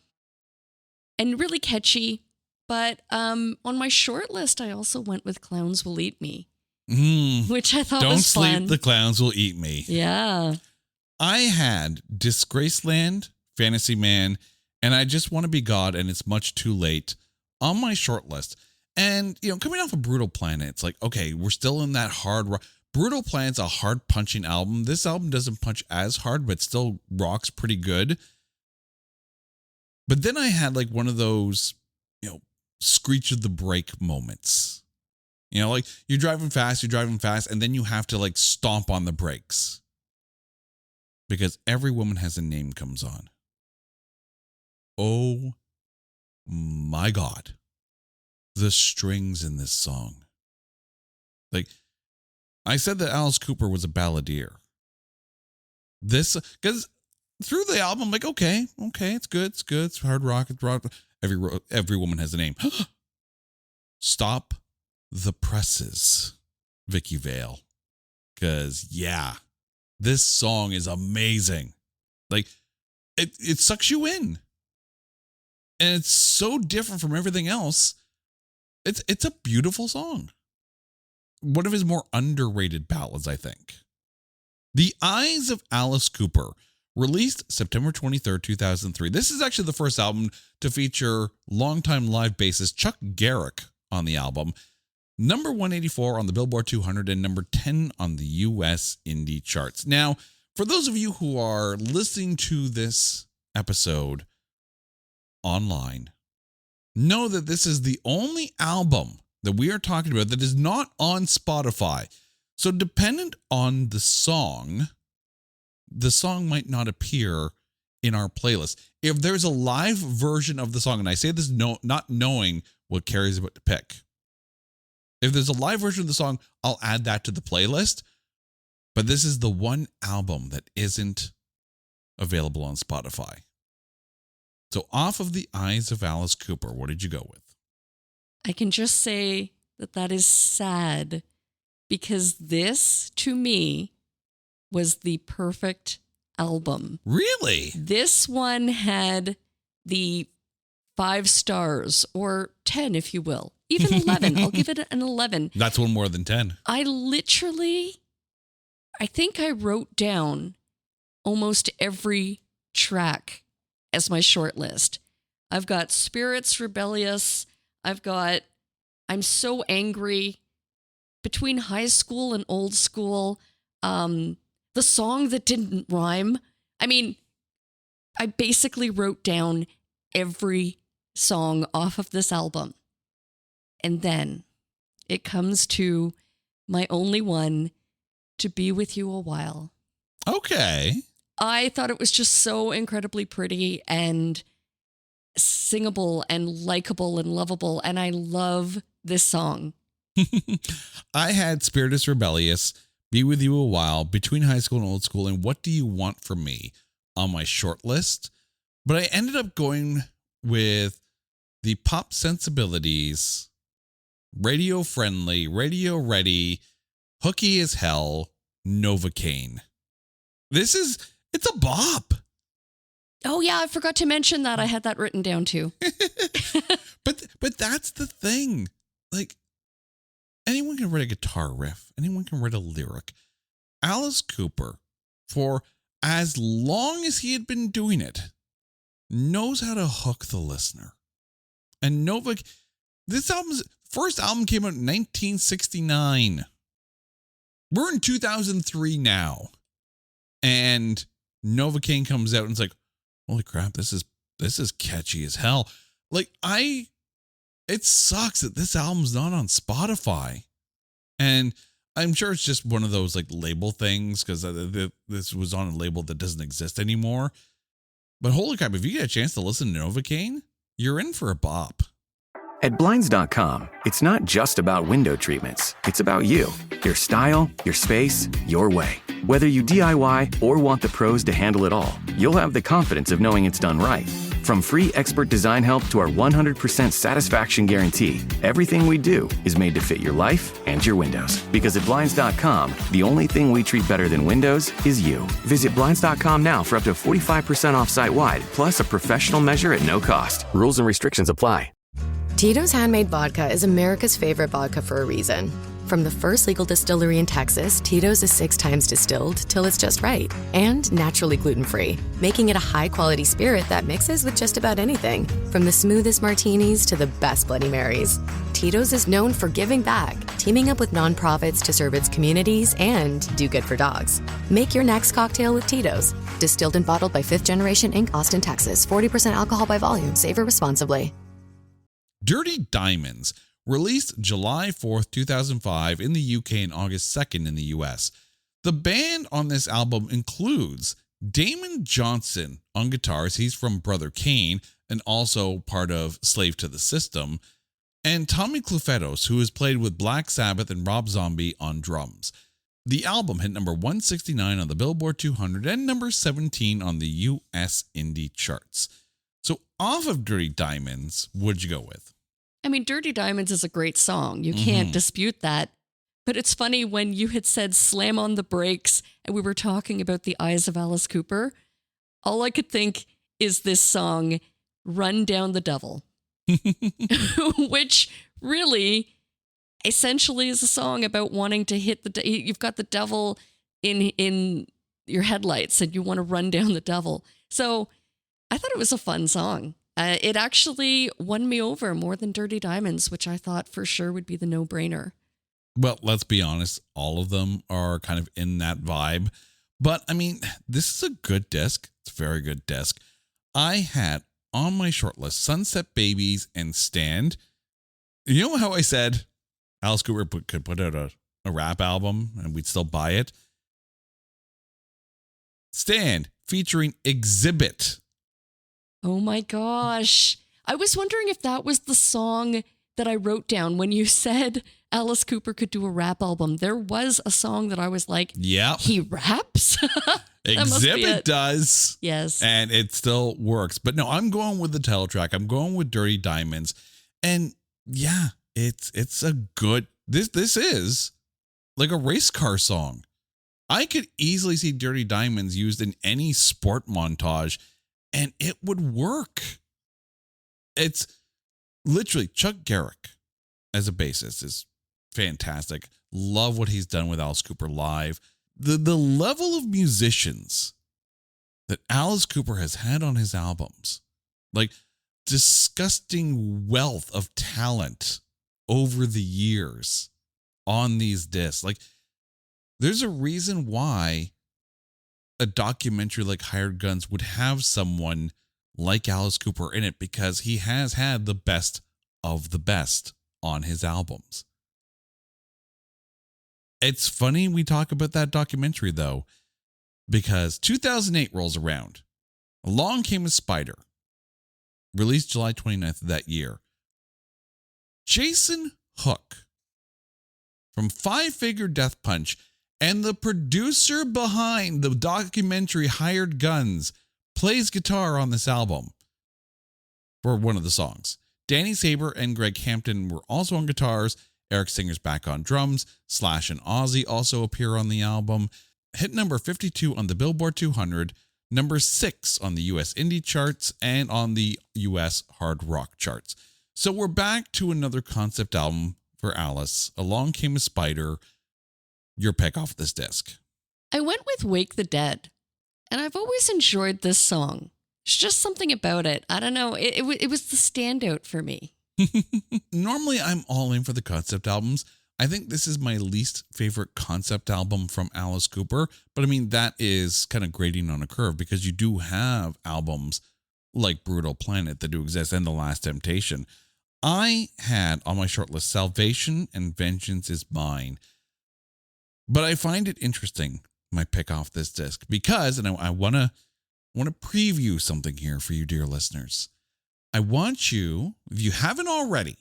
and really catchy. But on my short list, I also went with Clowns Will Eat Me, which I thought was fun. Don't sleep, the clowns will eat me. Yeah. I had Disgraceland, Fantasy Man, and I Just Want to Be God, and It's Much Too Late on my short list. And, coming off of Brutal Planet, it's like, okay, we're still in that hard rock. Brutal Planet's a hard punching album. This album doesn't punch as hard, but still rocks pretty good. But then I had like one of those, screech of the brake moments. Like you're driving fast, and then you have to like stomp on the brakes. Because Every Woman Has a Name comes on. Oh my God. The strings in this song. Like, I said that Alice Cooper was a balladeer. Because through the album, I'm like, okay, it's good, it's hard rock, it's rock. Every Woman Has a Name. Stop the Presses, Vicky Vale. Because, yeah, this song is amazing. Like, it sucks you in. And it's so different from everything else. It's a beautiful song. One of his more underrated ballads, I think. The Eyes of Alice Cooper, released September 23rd, 2003. This is actually the first album to feature longtime live bassist Chuck Garrick on the album. Number 184 on the Billboard 200 and number 10 on the US indie charts. Now, for those of you who are listening to this episode online, know that this is the only album that we are talking about that is not on Spotify. So dependent on the song might not appear in our playlist. If there's a live version of the song, and I say this not knowing what Carrie's about to pick. If there's a live version of the song, I'll add that to the playlist. But this is the one album that isn't available on Spotify. So off of The Eyes of Alice Cooper, what did you go with? I can just say that is sad, because this, to me, was the perfect album. Really? This one had the 5 stars, or 10, if you will. Even 11. I'll give it an 11. That's one more than 10. I think I wrote down almost every track as my short list. I've got Spirits Rebellious. I've got I'm So Angry. Between High School and Old School. The Song That Didn't Rhyme. I mean, I basically wrote down every song off of this album. And then it comes to my only one, To Be With You a While. Okay. I thought it was just so incredibly pretty and singable and likable and lovable. And I love this song. I had Spiritus Rebellious, Be With You a While, Between High School and Old School, and What Do You Want From Me on my short list. But I ended up going with the Pop Sensibilities, Radio Friendly, Radio Ready, Hooky as Hell, Novocaine. It's a bop. Oh yeah, I forgot to mention that. I had that written down too. But that's the thing. Like, anyone can write a guitar riff. Anyone can write a lyric. Alice Cooper, for as long as he had been doing it, knows how to hook the listener. And this first album came out in 1969. We're in 2003 now. And Novocaine comes out and it's like, holy crap, this is catchy as hell. Like, it sucks that this album's not on Spotify. And I'm sure it's just one of those like label things because this was on a label that doesn't exist anymore. But holy crap, if you get a chance to listen to Novocaine, you're in for a bop. At Blinds.com, it's not just about window treatments. It's about you, your style, your space, your way. Whether you DIY or want the pros to handle it all, you'll have the confidence of knowing it's done right. From free expert design help to our 100% satisfaction guarantee, everything we do is made to fit your life and your windows. Because at Blinds.com, the only thing we treat better than windows is you. Visit Blinds.com now for up to 45% off site-wide, plus a professional measure at no cost. Rules and restrictions apply. Tito's Handmade Vodka is America's favorite vodka for a reason. From the first legal distillery in Texas, Tito's is 6 times distilled till it's just right. And naturally gluten-free, making it a high-quality spirit that mixes with just about anything. From the smoothest martinis to the best Bloody Marys. Tito's is known for giving back, teaming up with nonprofits to serve its communities and do good for dogs. Make your next cocktail with Tito's. Distilled and bottled by 5th Generation Inc., Austin, Texas. 40% alcohol by volume. Savor responsibly. Dirty Diamonds, released July 4th, 2005 in the UK and August 2nd in the US. The band on this album includes Damon Johnson on guitars. He's from Brother Kane and also part of Slave to the System. And Tommy Clufetos, who has played with Black Sabbath and Rob Zombie on drums. The album hit number 169 on the Billboard 200 and number 17 on the US indie charts. So off of Dirty Diamonds, what'd you go with? I mean, Dirty Diamonds is a great song. You can't dispute that. But it's funny when you had said slam on the brakes and we were talking about the eyes of Alice Cooper, all I could think is this song, Run Down the Devil, which really essentially is a song about wanting to hit you've got the devil in your headlights and you want to run down the devil. So I thought it was a fun song. It actually won me over more than Dirty Diamonds, which I thought for sure would be the no-brainer. Well, let's be honest. All of them are kind of in that vibe. But, I mean, this is a good disc. It's a very good disc. I had on my short list Sunset Babies and Stand. You know how I said Alice Cooper could put out a rap album and we'd still buy it? Stand, featuring Exhibit. Oh my gosh. I was wondering if that was the song that I wrote down when you said Alice Cooper could do a rap album. There was a song that I was like, yep. He raps? Exhibit does. Yes. And it still works. But no, I'm going with the title track. I'm going with Dirty Diamonds. And yeah, it's a good, this is like a race car song. I could easily see Dirty Diamonds used in any sport montage and it would work. It's literally Chuck Garrick as a bassist is fantastic. Love what he's done with Alice Cooper live. The level of musicians that Alice Cooper has had on his albums, like disgusting wealth of talent over the years on these discs. Like there's a reason why a documentary like Hired Guns would have someone like Alice Cooper in it because he has had the best of the best on his albums. It's funny we talk about that documentary though, because 2008 rolls around. Along Came a Spider, released July 29th of that year. Jason Hook from Five Finger Death Punch and the producer behind the documentary Hired Guns plays guitar on this album for one of the songs. Danny Saber and Greg Hampton were also on guitars. Eric Singer's back on drums. Slash and Ozzy also appear on the album. Hit number 52 on the Billboard 200, number 6 on the US indie charts, and on the US hard rock charts. So we're back to another concept album for Alice. Along Came a Spider. Your pick off this disc. I went with Wake the Dead, and I've always enjoyed this song. There's just something about it. I don't know. It was the standout for me. Normally, I'm all in for the concept albums. I think this is my least favorite concept album from Alice Cooper. But I mean, that is kind of grading on a curve because you do have albums like Brutal Planet that do exist and The Last Temptation. I had on my short list Salvation and Vengeance is Mine. But I find it interesting, my pick off this disc, because, and I want to preview something here for you, dear listeners. I want you, if you haven't already,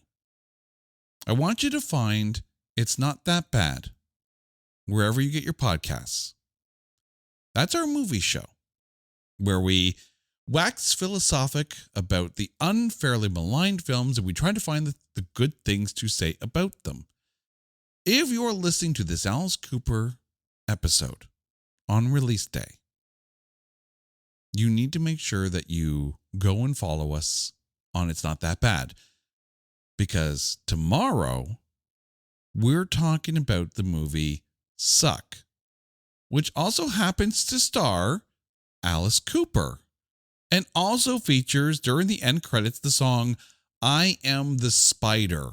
I want you to find It's Not That Bad wherever you get your podcasts. That's our movie show where we wax philosophic about the unfairly maligned films and we try to find the good things to say about them. If you're listening to this Alice Cooper episode on release day, you need to make sure that you go and follow us on It's Not That Bad. Because tomorrow, we're talking about the movie Suck, which also happens to star Alice Cooper and also features during the end credits the song I Am the Spider.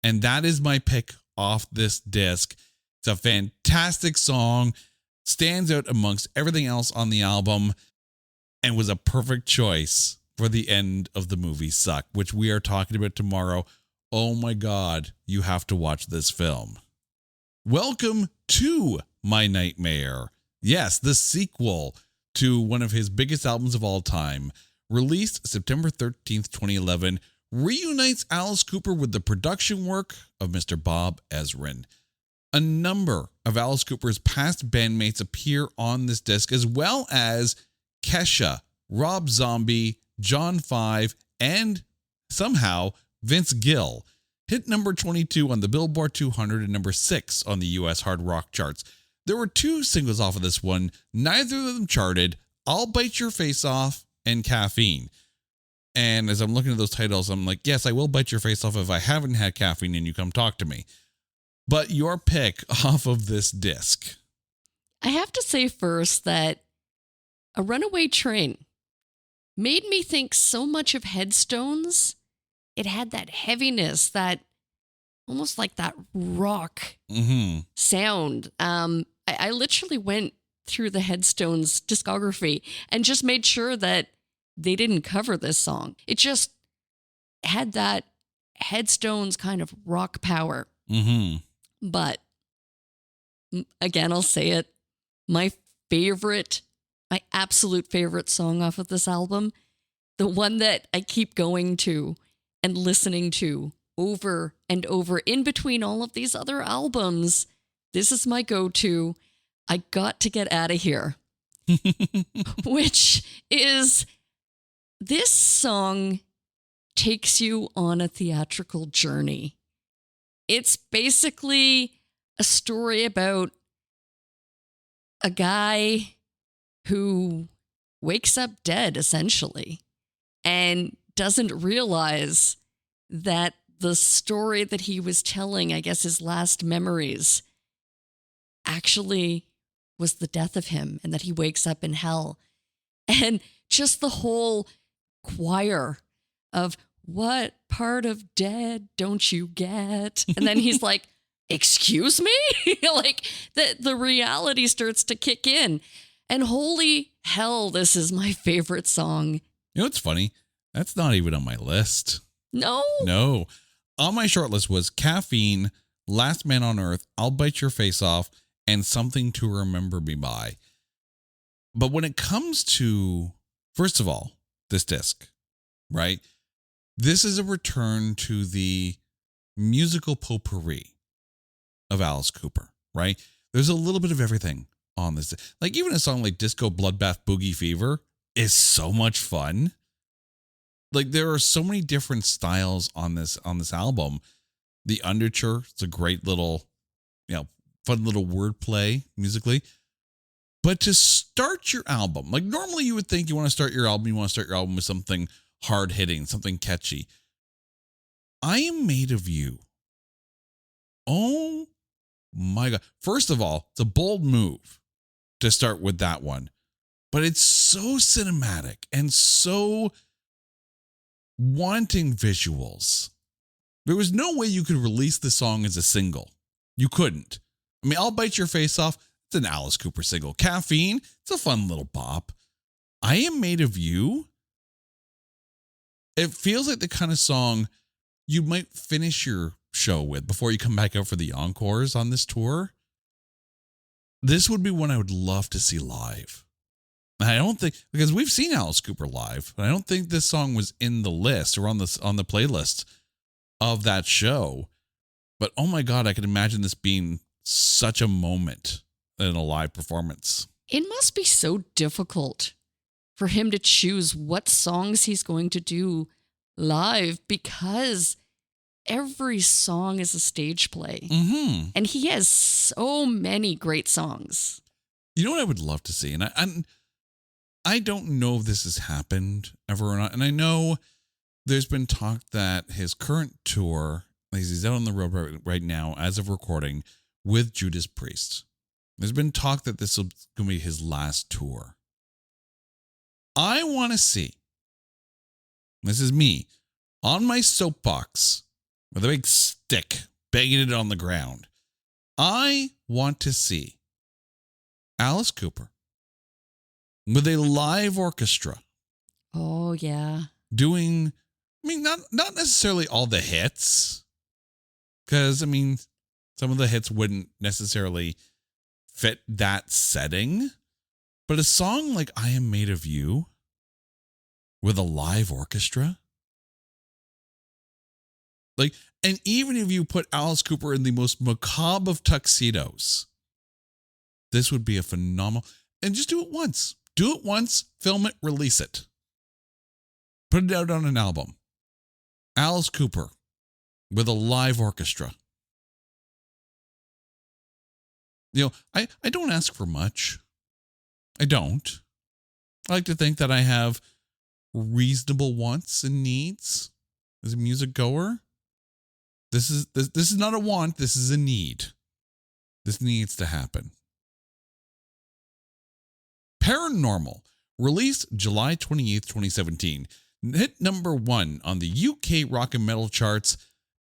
And that is my pick off this disc. It's a fantastic song, stands out amongst everything else on the album, and was a perfect choice for the end of the movie Suck, which we are talking about tomorrow. Oh my God, you have to watch this film. Welcome to My Nightmare. Yes, the sequel to one of his biggest albums of all time, released September 13th, 2011, reunites Alice Cooper with the production work of Mr. Bob Ezrin. A number of Alice Cooper's past bandmates appear on this disc, as well as Kesha, Rob Zombie, John 5, and somehow Vince Gill. Hit number 22 on the Billboard 200 and number 6 on the US hard rock charts. There were 2 singles off of this one, neither of them charted, I'll Bite Your Face Off and Caffeine. And as I'm looking at those titles, I'm like, yes, I will bite your face off if I haven't had caffeine and you come talk to me. But your pick off of this disc. I have to say first that A Runaway Train made me think so much of Headstones. It had that heaviness, that almost like that rock sound. I literally went through the Headstones discography and just made sure that they didn't cover this song. It just had that Headstones kind of rock power. But again, I'll say it. My absolute favorite song off of this album, the one that I keep going to and listening to over and over in between all of these other albums, this is my go-to. I Got to Get Out of Here, which is, this song takes you on a theatrical journey. It's basically a story about a guy who wakes up dead, essentially, and doesn't realize that the story that he was telling, I guess his last memories, actually was the death of him, and that he wakes up in hell. And just the whole choir of what part of dead don't you get? And then he's like, excuse me? Like the reality starts to kick in. And holy hell, this is my favorite song. You know what's funny? That's not even on my list. No. On my short list was Caffeine, Last Man on Earth, I'll Bite Your Face Off, and Something to Remember Me By. But when it comes to, first of all, this disc, right? This is a return to the musical potpourri of Alice Cooper, right? There's a little bit of everything on this. Like even a song like Disco Bloodbath Boogie Fever is so much fun. Like there are so many different styles on this album. The Underture, it's a great little, fun little wordplay musically. But to start your album, like normally you would think you want to start your album with something hard hitting, something catchy. I Am Made of You. Oh my God. First of all, it's a bold move to start with that one, but it's so cinematic and so wanting visuals. There was no way you could release the song as a single. You couldn't. I mean, I'll Bite Your Face Off. It's an Alice Cooper single. Caffeine, it's a fun little bop. I Am Made of You It feels like the kind of song you might finish your show with before you come back out for the encores on this tour. This would be one I would love to see live. I don't think, because we've seen Alice Cooper live, but I don't think this song was in the list or on the playlist of that show. But oh my God, I can imagine this being such a moment in a live performance. It must be so difficult for him to choose what songs he's going to do live, because every song is a stage play. Mm-hmm. And he has so many great songs. You know what I would love to see? And I don't know if this has happened ever or not. And I know there's been talk that his current tour, he's out on the road right now as of recording with Judas Priest. There's been talk that this is going to be his last tour. I want to see, this is me, on my soapbox with a big stick, banging it on the ground. I want to see Alice Cooper with a live orchestra. Oh, yeah. Doing, I mean, not necessarily all the hits, because, I mean, some of the hits wouldn't necessarily fit that setting, but a song like I Am Made of You with a live orchestra, like, and even if you put Alice Cooper in the most macabre of tuxedos, this would be a phenomenal, and just do it once. Do it once, film it, release it. Put it out on an album. Alice Cooper with a live orchestra. You know, I don't ask for much. I don't. I like to think that I have reasonable wants and needs as a music goer. This is not a want, this is a need. This needs to happen. Paranormal, released July 28th, 2017, hit number 1 on the UK rock and metal charts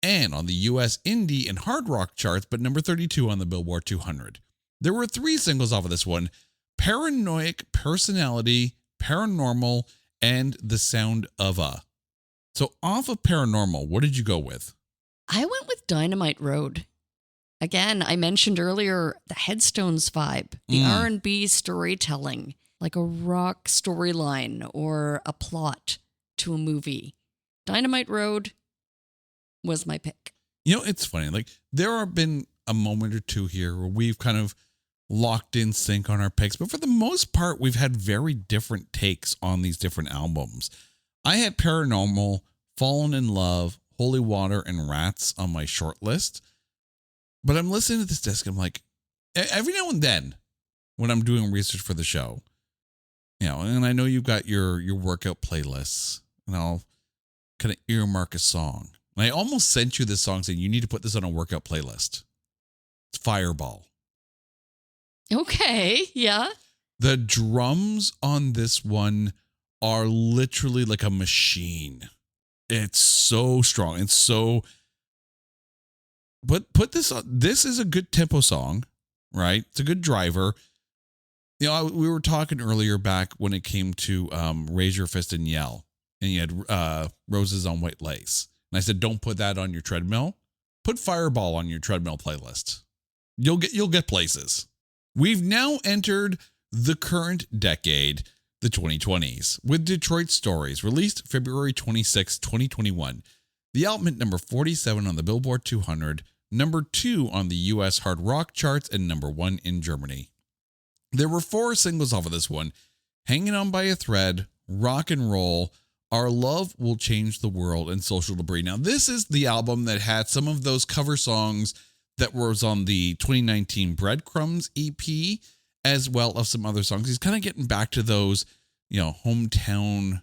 and on the US indie and hard rock charts, but number 32 on the Billboard 200. There were 3 singles off of this one: Paranoid Personality, Paranormal, and The Sound of a. So off of Paranormal, what did you go with? I went with Dynamite Road. Again, I mentioned earlier the Headstones vibe, the R&B storytelling, like a rock storyline or a plot to a movie. Dynamite Road was my pick. You know, it's funny. Like, there have been a moment or two here where we've kind of locked in sync on our picks, but for the most part, we've had very different takes on these different albums. I had Paranormal, Fallen in Love, Holy Water, and Rats on my short list. But I'm listening to this disc, I'm like, every now and then when I'm doing research for the show, you know, and I know you've got your workout playlists, and I'll kind of earmark a song. And I almost sent you this song saying you need to put this on a workout playlist. It's Fireball. Okay, yeah. The drums on this one are literally like a machine. It's so strong. It's so... But put this on. This is a good tempo song, right? It's a good driver. You know, we were talking earlier back when it came to Raise Your Fist and Yell, and you had Roses on White Lace. And I said, don't put that on your treadmill. Put Fireball on your treadmill playlist. You'll get places. We've now entered the current decade, the 2020s, with Detroit Stories, released February 26, 2021. The album hit number 47 on the Billboard 200, number 2 on the US hard rock charts, and number 1 in Germany. There were 4 singles off of this one: Hanging On by a Thread, Rock and Roll, Our Love Will Change the World, and Social Debris. Now, this is the album that had some of those cover songs that was on the 2019 Breadcrumbs EP, as well as some other songs. He's kind of getting back to those, you know, hometown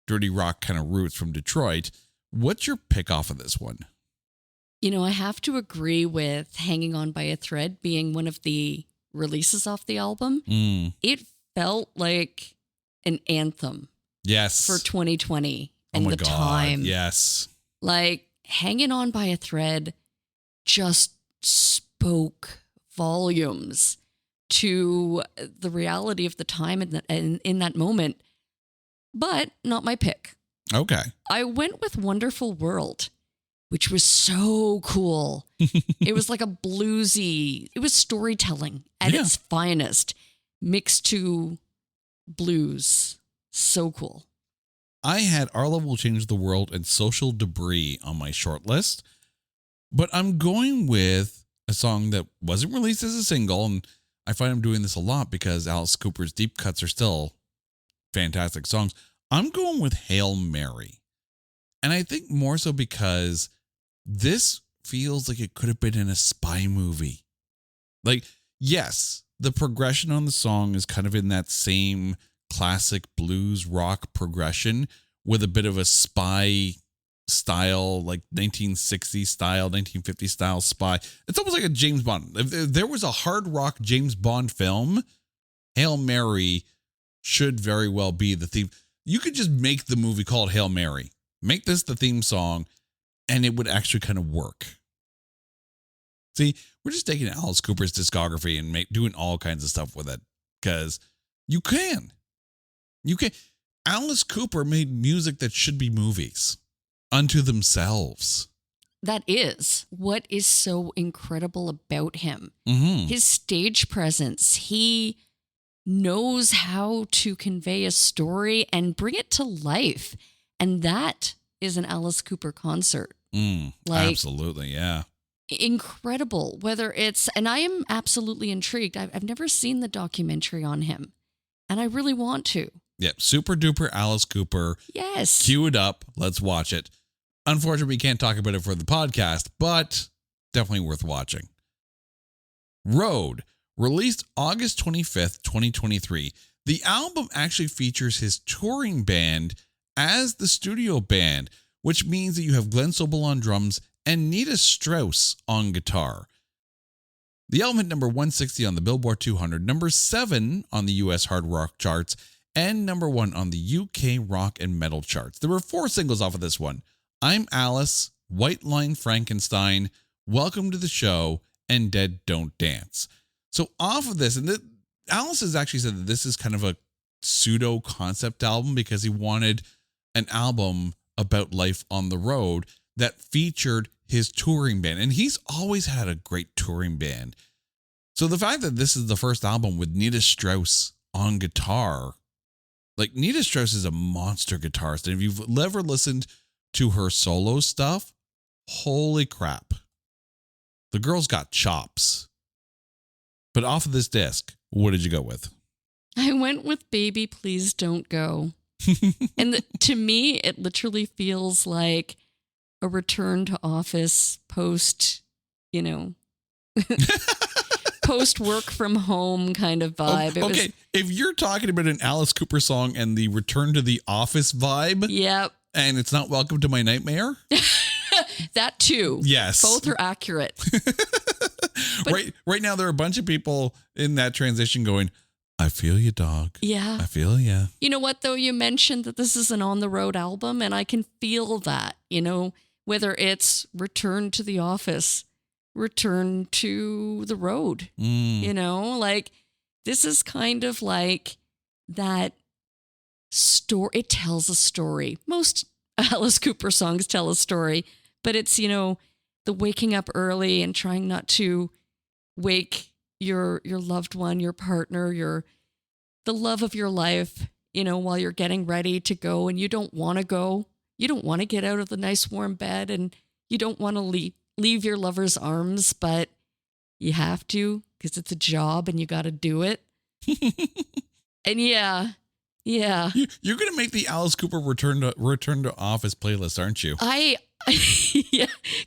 dirty rock kind of roots from Detroit. What's your pick off of this one? You know, I have to agree with Hanging On by a Thread being one of the releases off the album. It felt like an anthem. Yes. For 2020 and the time. Yes. Like, Hanging On by a Thread just spoke volumes to the reality of the time in that moment, but not my pick. Okay. I went with Wonderful World, which was so cool. It was like a bluesy, it was storytelling at its finest, mixed to blues. So cool. I had Our Love Will Change the World and Social Debris on my short list, but I'm going with a song that wasn't released as a single, and I find I'm doing this a lot because Alice Cooper's deep cuts are still fantastic songs. I'm going with Hail Mary. And I think more so because this feels like it could have been in a spy movie. Like, yes, the progression on the song is kind of in that same classic blues rock progression with a bit of a spy style, like 1960s style, 1950 style spy. It's almost like a James Bond. If there was a hard rock James Bond film, Hail Mary should very well be the theme. You could just make the movie called Hail Mary. Make this the theme song, and it would actually kind of work. See, we're just taking Alice Cooper's discography and doing all kinds of stuff with it because you can. You can. Alice Cooper made music that should be movies unto themselves. That is what is so incredible about him. Mm-hmm. His stage presence. He knows how to convey a story and bring it to life. And that is an Alice Cooper concert. Absolutely, yeah. Incredible. Whether it's, and I am absolutely intrigued. I've never seen the documentary on him, and I really want to. Yep, super duper Alice Cooper. Yes. Cue it up. Let's watch it. Unfortunately, we can't talk about it for the podcast, but definitely worth watching. Road, released August 25th, 2023. The album actually features his touring band as the studio band, which means that you have Glenn Sobel on drums and Nita Strauss on guitar. The album hit number 160 on the Billboard 200, number 7 on the US hard rock charts, and number 1 on the UK rock and metal charts. There were 4 singles off of this one: I'm Alice, White Line Frankenstein, Welcome to the Show, and Dead Don't Dance. So off of this, and Alice has actually said that this is kind of a pseudo concept album because he wanted an album about life on the road that featured his touring band. And he's always had a great touring band. So the fact that this is the first album with Nita Strauss on guitar, like Nita Strauss is a monster guitarist. And if you've ever listened to her solo stuff, holy crap. The girl's got chops. But off of this disc, what did you go with? I went with Baby Please Don't Go. And to me, it literally feels like a return to office post, post work from home kind of vibe. Okay, if you're talking about an Alice Cooper song and the return to the office vibe, yep, and it's not Welcome to My Nightmare, that too. Yes, both are accurate. Right now, there are a bunch of people in that transition going, I feel you, dog. Yeah. I feel ya. You know what, though? You mentioned that this is an on-the-road album, and I can feel that, whether it's return to the office, return to the road, like this is kind of like that story. It tells a story. Most Alice Cooper songs tell a story, but it's, the waking up early and trying not to wake your loved one, your partner, the love of your life, while you're getting ready to go and you don't want to go. You don't want to get out of the nice warm bed and you don't want to leave your lover's arms, but you have to because it's a job and you got to do it. And yeah. You're going to make the Alice Cooper return to office playlist, aren't you? I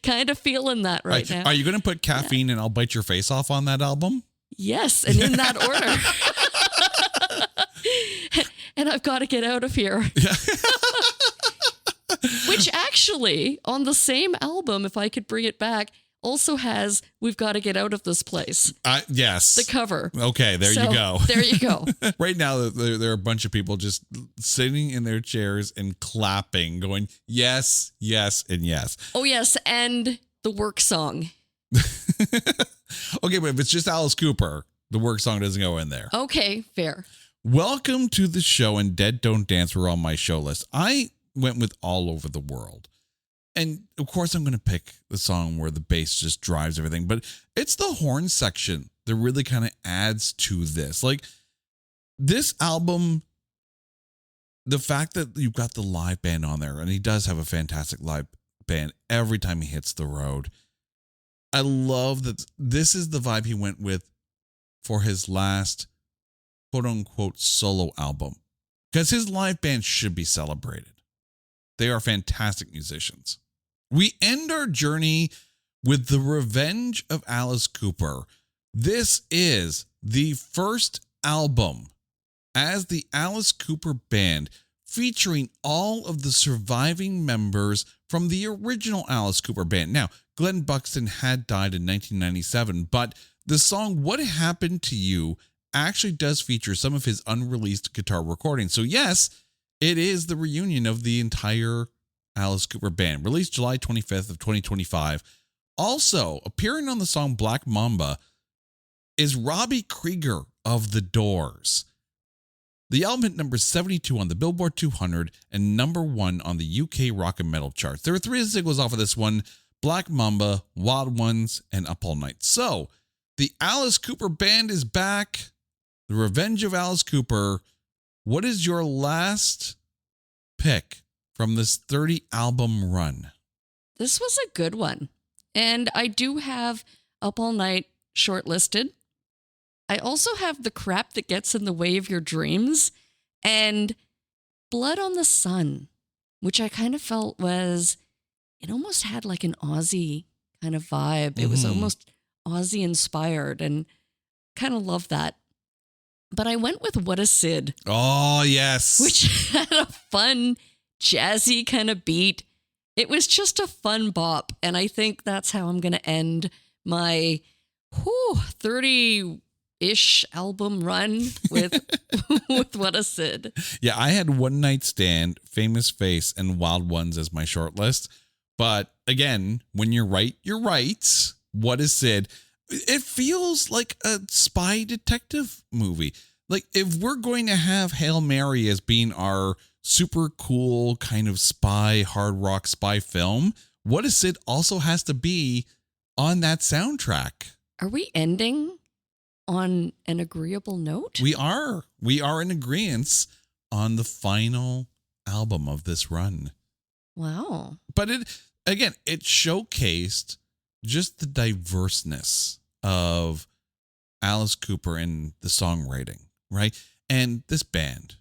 kind of feeling that right now. Are you going to put Caffeine and I'll Bite Your Face Off on that album? Yes, and in that order. And I've got to get out of here. Yeah. Which actually, on the same album, if I could bring it back, also has We've Got to Get Out of This Place. Yes. The cover. Okay, you go. There you go. Right now, there are a bunch of people just sitting in their chairs and clapping, going, yes, yes, and yes. Oh, yes, and the work song. Okay, but if it's just Alice Cooper, the work song doesn't go in there. Okay, fair. Welcome to the Show and Dead Don't Dance were on my show list. I went with All Over the World. And of course, I'm going to pick the song where the bass just drives everything, but it's the horn section that really kind of adds to this. Like this album, the fact that you've got the live band on there, and he does have a fantastic live band every time he hits the road. I love that this is the vibe he went with for his last quote unquote solo album, because his live band should be celebrated. They are fantastic musicians. We end our journey with The Revenge of Alice Cooper. This is the first album as the Alice Cooper Band, featuring all of the surviving members from the original Alice Cooper Band. Now, Glenn Buxton had died in 1997, but the song What Happened to You actually does feature some of his unreleased guitar recordings. So yes, it is the reunion of the entire Alice Cooper Band, released July 25th of 2025. Also, appearing on the song Black Mamba is Robbie Krieger of The Doors. The album hit number 72 on the Billboard 200 and number 1 on the UK rock and metal charts. There were 3 singles off of this one: Black Mamba, Wild Ones, and Up All Night. So, the Alice Cooper Band is back. The Revenge of Alice Cooper. What is your last pick from this 30 album run? This was a good one. And I do have Up All Night shortlisted. I also have The Crap That Gets in the Way of Your Dreams and Blood on the Sun, which I kind of felt was, it almost had like an Aussie kind of vibe. It was almost Aussie inspired, and kind of love that. But I went with What a Sid. Oh, yes. Which had a fun, jazzy kind of beat. It was just a fun bop. And I think that's how I'm going to end my 30-ish album run with, with What a Sid. Yeah, I had One Night Stand, Famous Face, and Wild Ones as my short list. But again, when you're right, you're right. What a Sid. It feels like a spy detective movie. Like if we're going to have Hail Mary as being our super cool kind of spy, hard rock spy film, What a Sid also has to be on that soundtrack. Are we ending on an agreeable note? We are. We are in agreement on the final album of this run. Wow. But it showcased just the diverseness of Alice Cooper in the songwriting, right? And this band,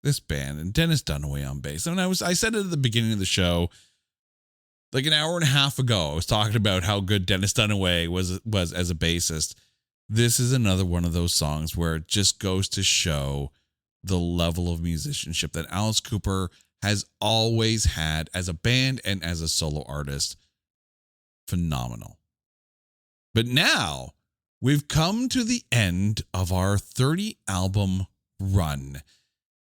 and Dennis Dunaway on bass. And I said it at the beginning of the show, like an hour and a half ago, I was talking about how good Dennis Dunaway was as a bassist. This is another one of those songs where it just goes to show the level of musicianship that Alice Cooper has always had as a band and as a solo artist. Phenomenal. But now we've come to the end of our 30 album run.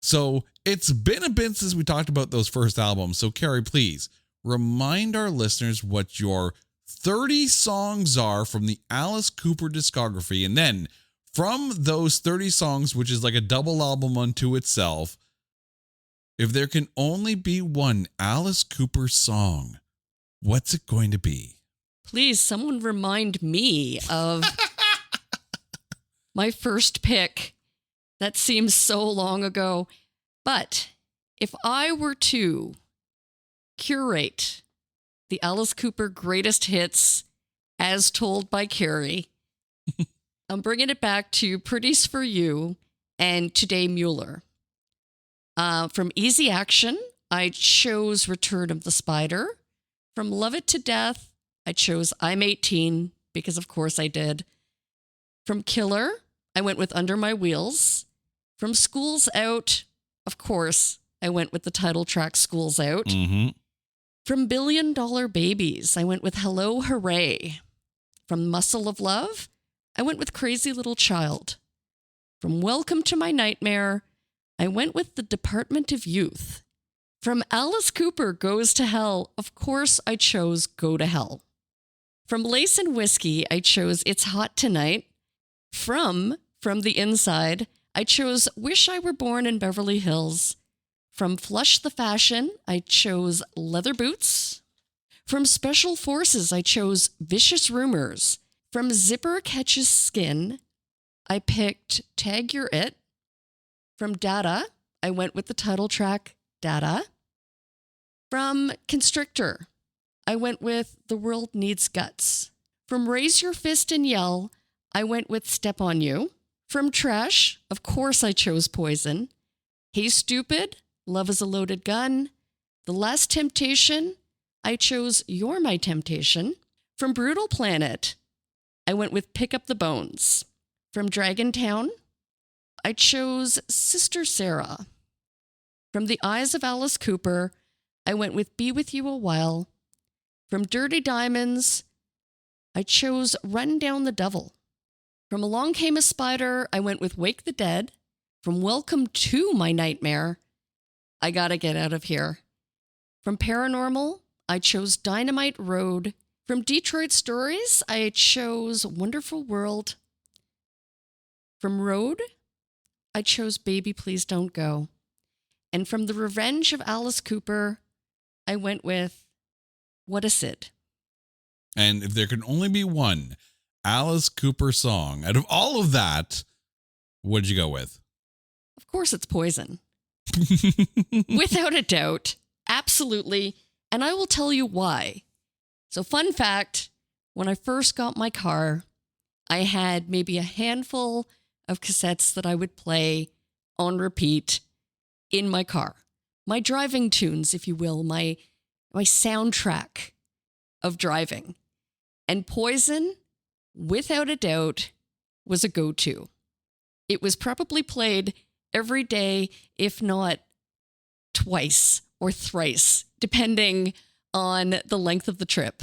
So it's been a bit since we talked about those first albums. So Carrie, please remind our listeners what your 30 songs are from the Alice Cooper discography. And then from those 30 songs, which is like a double album unto itself, if there can only be one Alice Cooper song, what's it going to be? Please, someone remind me of my first pick. That seems so long ago. But if I were to curate the Alice Cooper greatest hits as told by Carrie, I'm bringing it back to Pretty's for You and Today Mueller. From Easy Action, I chose Return of the Spider. From Love It to Death, I chose I'm 18, because of course I did. From Killer, I went with Under My Wheels. From School's Out, of course, I went with the title track School's Out. Mm-hmm. From Billion Dollar Babies, I went with Hello Hooray. From Muscle of Love, I went with Crazy Little Child. From Welcome to My Nightmare, I went with The Department of Youth. From Alice Cooper Goes to Hell, of course I chose Go to Hell. From Lace and Whiskey, I chose It's Hot Tonight. From The Inside, I chose Wish I Were Born in Beverly Hills. From Flush the Fashion, I chose Leather Boots. From Special Forces, I chose Vicious Rumors. From Zipper Catches Skin, I picked Tag You're It. From Dada, I went with the title track, Dada. From Constrictor, I went with The World Needs Guts. From Raise Your Fist and Yell, I went with Step on You. From Trash, of course I chose Poison. Hey Stupid, Love is a Loaded Gun. The Last Temptation, I chose You're My Temptation. From Brutal Planet, I went with Pick Up the Bones. From Dragon Town, I chose Sister Sarah. From The Eyes of Alice Cooper, I went with Be With You a While. From Dirty Diamonds, I chose Run Down the Devil. From Along Came a Spider, I went with Wake the Dead. From Welcome to My Nightmare, I Gotta Get Out of Here. From Paranormal, I chose Dynamite Road. From Detroit Stories, I chose Wonderful World. From Road, I chose Baby Please Don't Go. And from The Revenge of Alice Cooper, I went with What a Sid. And if there can only be one Alice Cooper song out of all of that, what'd you go with? Of course it's Poison. Without a doubt. Absolutely. And I will tell you why. So fun fact, when I first got my car, I had maybe a handful of cassettes that I would play on repeat in my car. My driving tunes, if you will, my soundtrack of driving. And Poison, without a doubt, was a go-to. It was probably played every day, if not twice or thrice, depending on the length of the trip.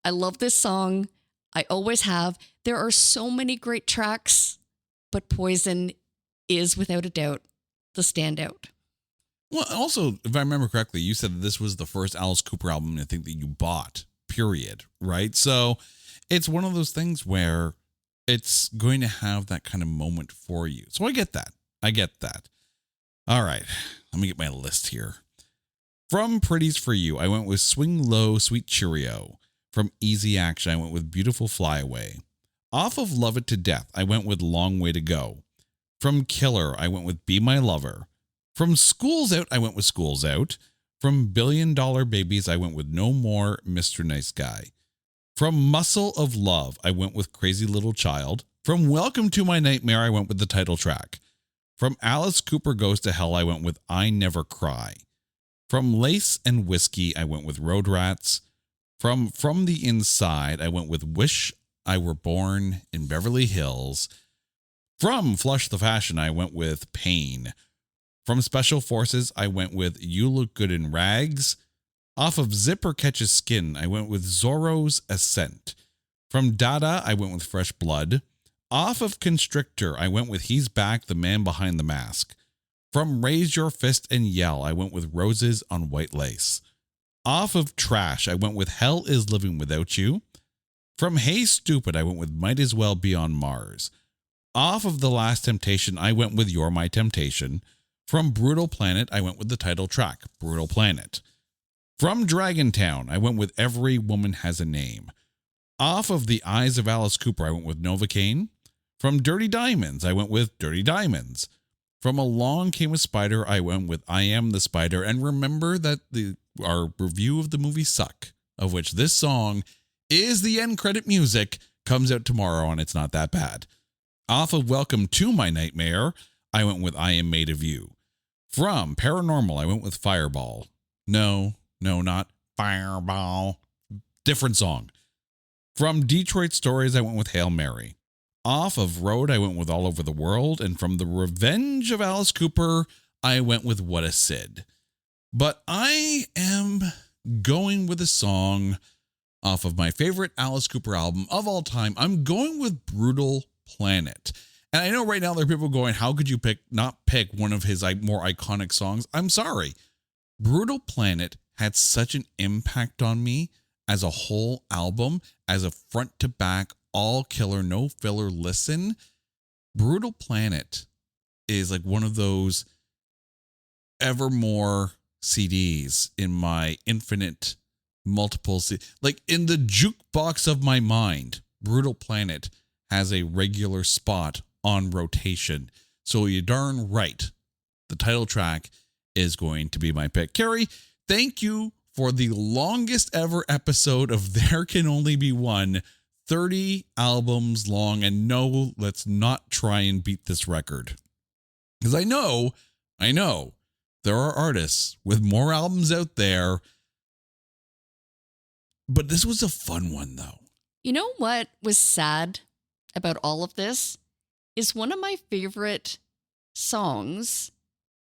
I love this song. I always have. There are so many great tracks, but Poison is without a doubt the standout. Well, also, if I remember correctly, you said that this was the first Alice Cooper album I think that you bought, period, right? So it's one of those things where it's going to have that kind of moment for you. So I get that. All right, let me get my list here. From Pretties for You, I went with Swing Low, Sweet Cheerio. From Easy Action, I went with Beautiful Flyaway. Off of Love It to Death, I went with Long Way to Go. From Killer, I went with Be My Lover. From School's Out, I went with School's Out. From Billion Dollar Babies, I went with No More, Mr. Nice Guy. From Muscle of Love, I went with Crazy Little Child. From Welcome to My Nightmare, I went with the title track. From Alice Cooper Goes to Hell, I went with I Never Cry. From Lace and Whiskey, I went with Road Rats. From the Inside, I went with Wish I Were Born in Beverly Hills. From Flush the Fashion, I went with Pain. From Special Forces, I went with You Look Good in Rags. Off of Zipper Catches Skin, I went with Zorro's Ascent. From Dada, I went with Fresh Blood. Off of Constrictor, I went with He's Back, the Man Behind the Mask. From Raise Your Fist and Yell, I went with Roses on White Lace. Off of Trash, I went with Hell is Living Without You. From Hey Stupid, I went with Might As Well Be on Mars. Off of The Last Temptation, I went with You're My Temptation. From Brutal Planet, I went with the title track, Brutal Planet. From Dragon Town, I went with Every Woman Has a Name. Off of The Eyes of Alice Cooper, I went with Novocaine. From Dirty Diamonds, I went with Dirty Diamonds. From Along Came a Spider, I went with I Am the Spider. And remember that our review of the movie Suck, of which this song is the end credit music, comes out tomorrow and it's not that bad. Off of Welcome to My Nightmare, I went with I Am Made of You. From Paranormal, I went with Fireball. No, not Fireball. Different song. From Detroit Stories, I went with Hail Mary. Off of Road, I went with All Over the World. And from The Revenge of Alice Cooper, I went with What a Sid. But I am going with a song off of my favorite Alice Cooper album of all time. I'm going with Brutal Planet. And I know right now there are people going, how could you not pick one of his more iconic songs? I'm sorry. Brutal Planet had such an impact on me as a whole album, as a front to back, all killer, no filler listen. Brutal Planet is like one of those ever more CDs in my infinite multiple like in the jukebox of my mind, Brutal Planet has a regular spot on rotation. So you're darn right. The title track is going to be my pick. Carrie, thank you for the longest ever episode of There Can Only Be One, 30 albums long. And no, let's not try and beat this record. Because I know there are artists with more albums out there. But this was a fun one, though. You know what was sad about all of this is one of my favorite songs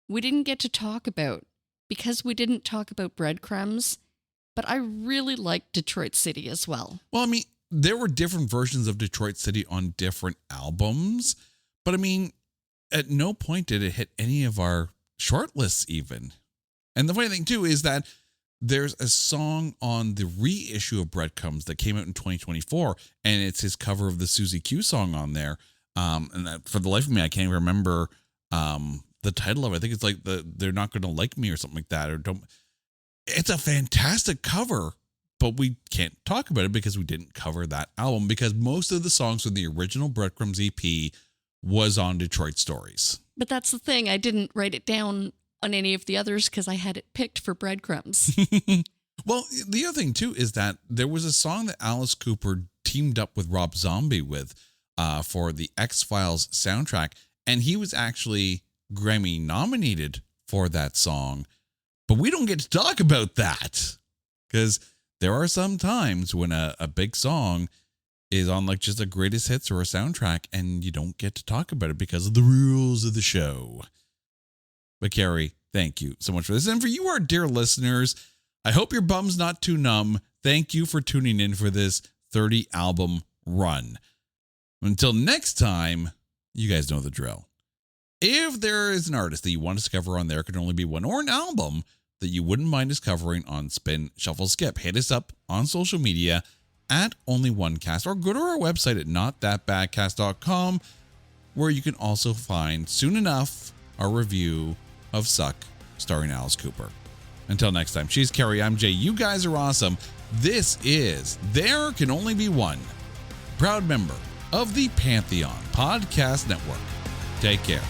we didn't get to talk about because we didn't talk about Breadcrumbs, but I really liked Detroit City as well. Well, I mean, there were different versions of Detroit City on different albums, but I mean, at no point did it hit any of our short lists even. And the funny thing too is that there's a song on the reissue of Breadcrumbs that came out in 2024, and it's his cover of the Susie Q song on there. And that, for the life of me, I can't remember the title of it. I think it's like They're Not Gonna Like Me or something like that. Or don't. It's a fantastic cover, but we can't talk about it because we didn't cover that album, because most of the songs from the original Breadcrumbs EP was on Detroit Stories. But that's the thing. I didn't write it down on any of the others because I had it picked for Breadcrumbs. Well, the other thing too is that there was a song that Alice Cooper teamed up with Rob Zombie with for the X-Files soundtrack, and he was actually Grammy nominated for that song, but we don't get to talk about that because there are some times when a big song is on like just a greatest hits or a soundtrack and you don't get to talk about it because of the rules of the show. But Carrie, thank you so much for this. And for you, our dear listeners, I hope your bum's not too numb. Thank you for tuning in for this 30 album run. Until next time, you guys know the drill. If there is an artist that you want to discover on There Can Only Be One, or an album that you wouldn't mind discovering on Spin, Shuffle, Skip, hit us up on social media at OnlyOneCast, or go to our website at notthatbadcast.com, where you can also find, soon enough, our review of Suck, starring Alice Cooper. Until next time, she's Carrie, I'm Jay. You guys are awesome. This is There Can Only Be One, proud member of the Pantheon Podcast Network. Take care.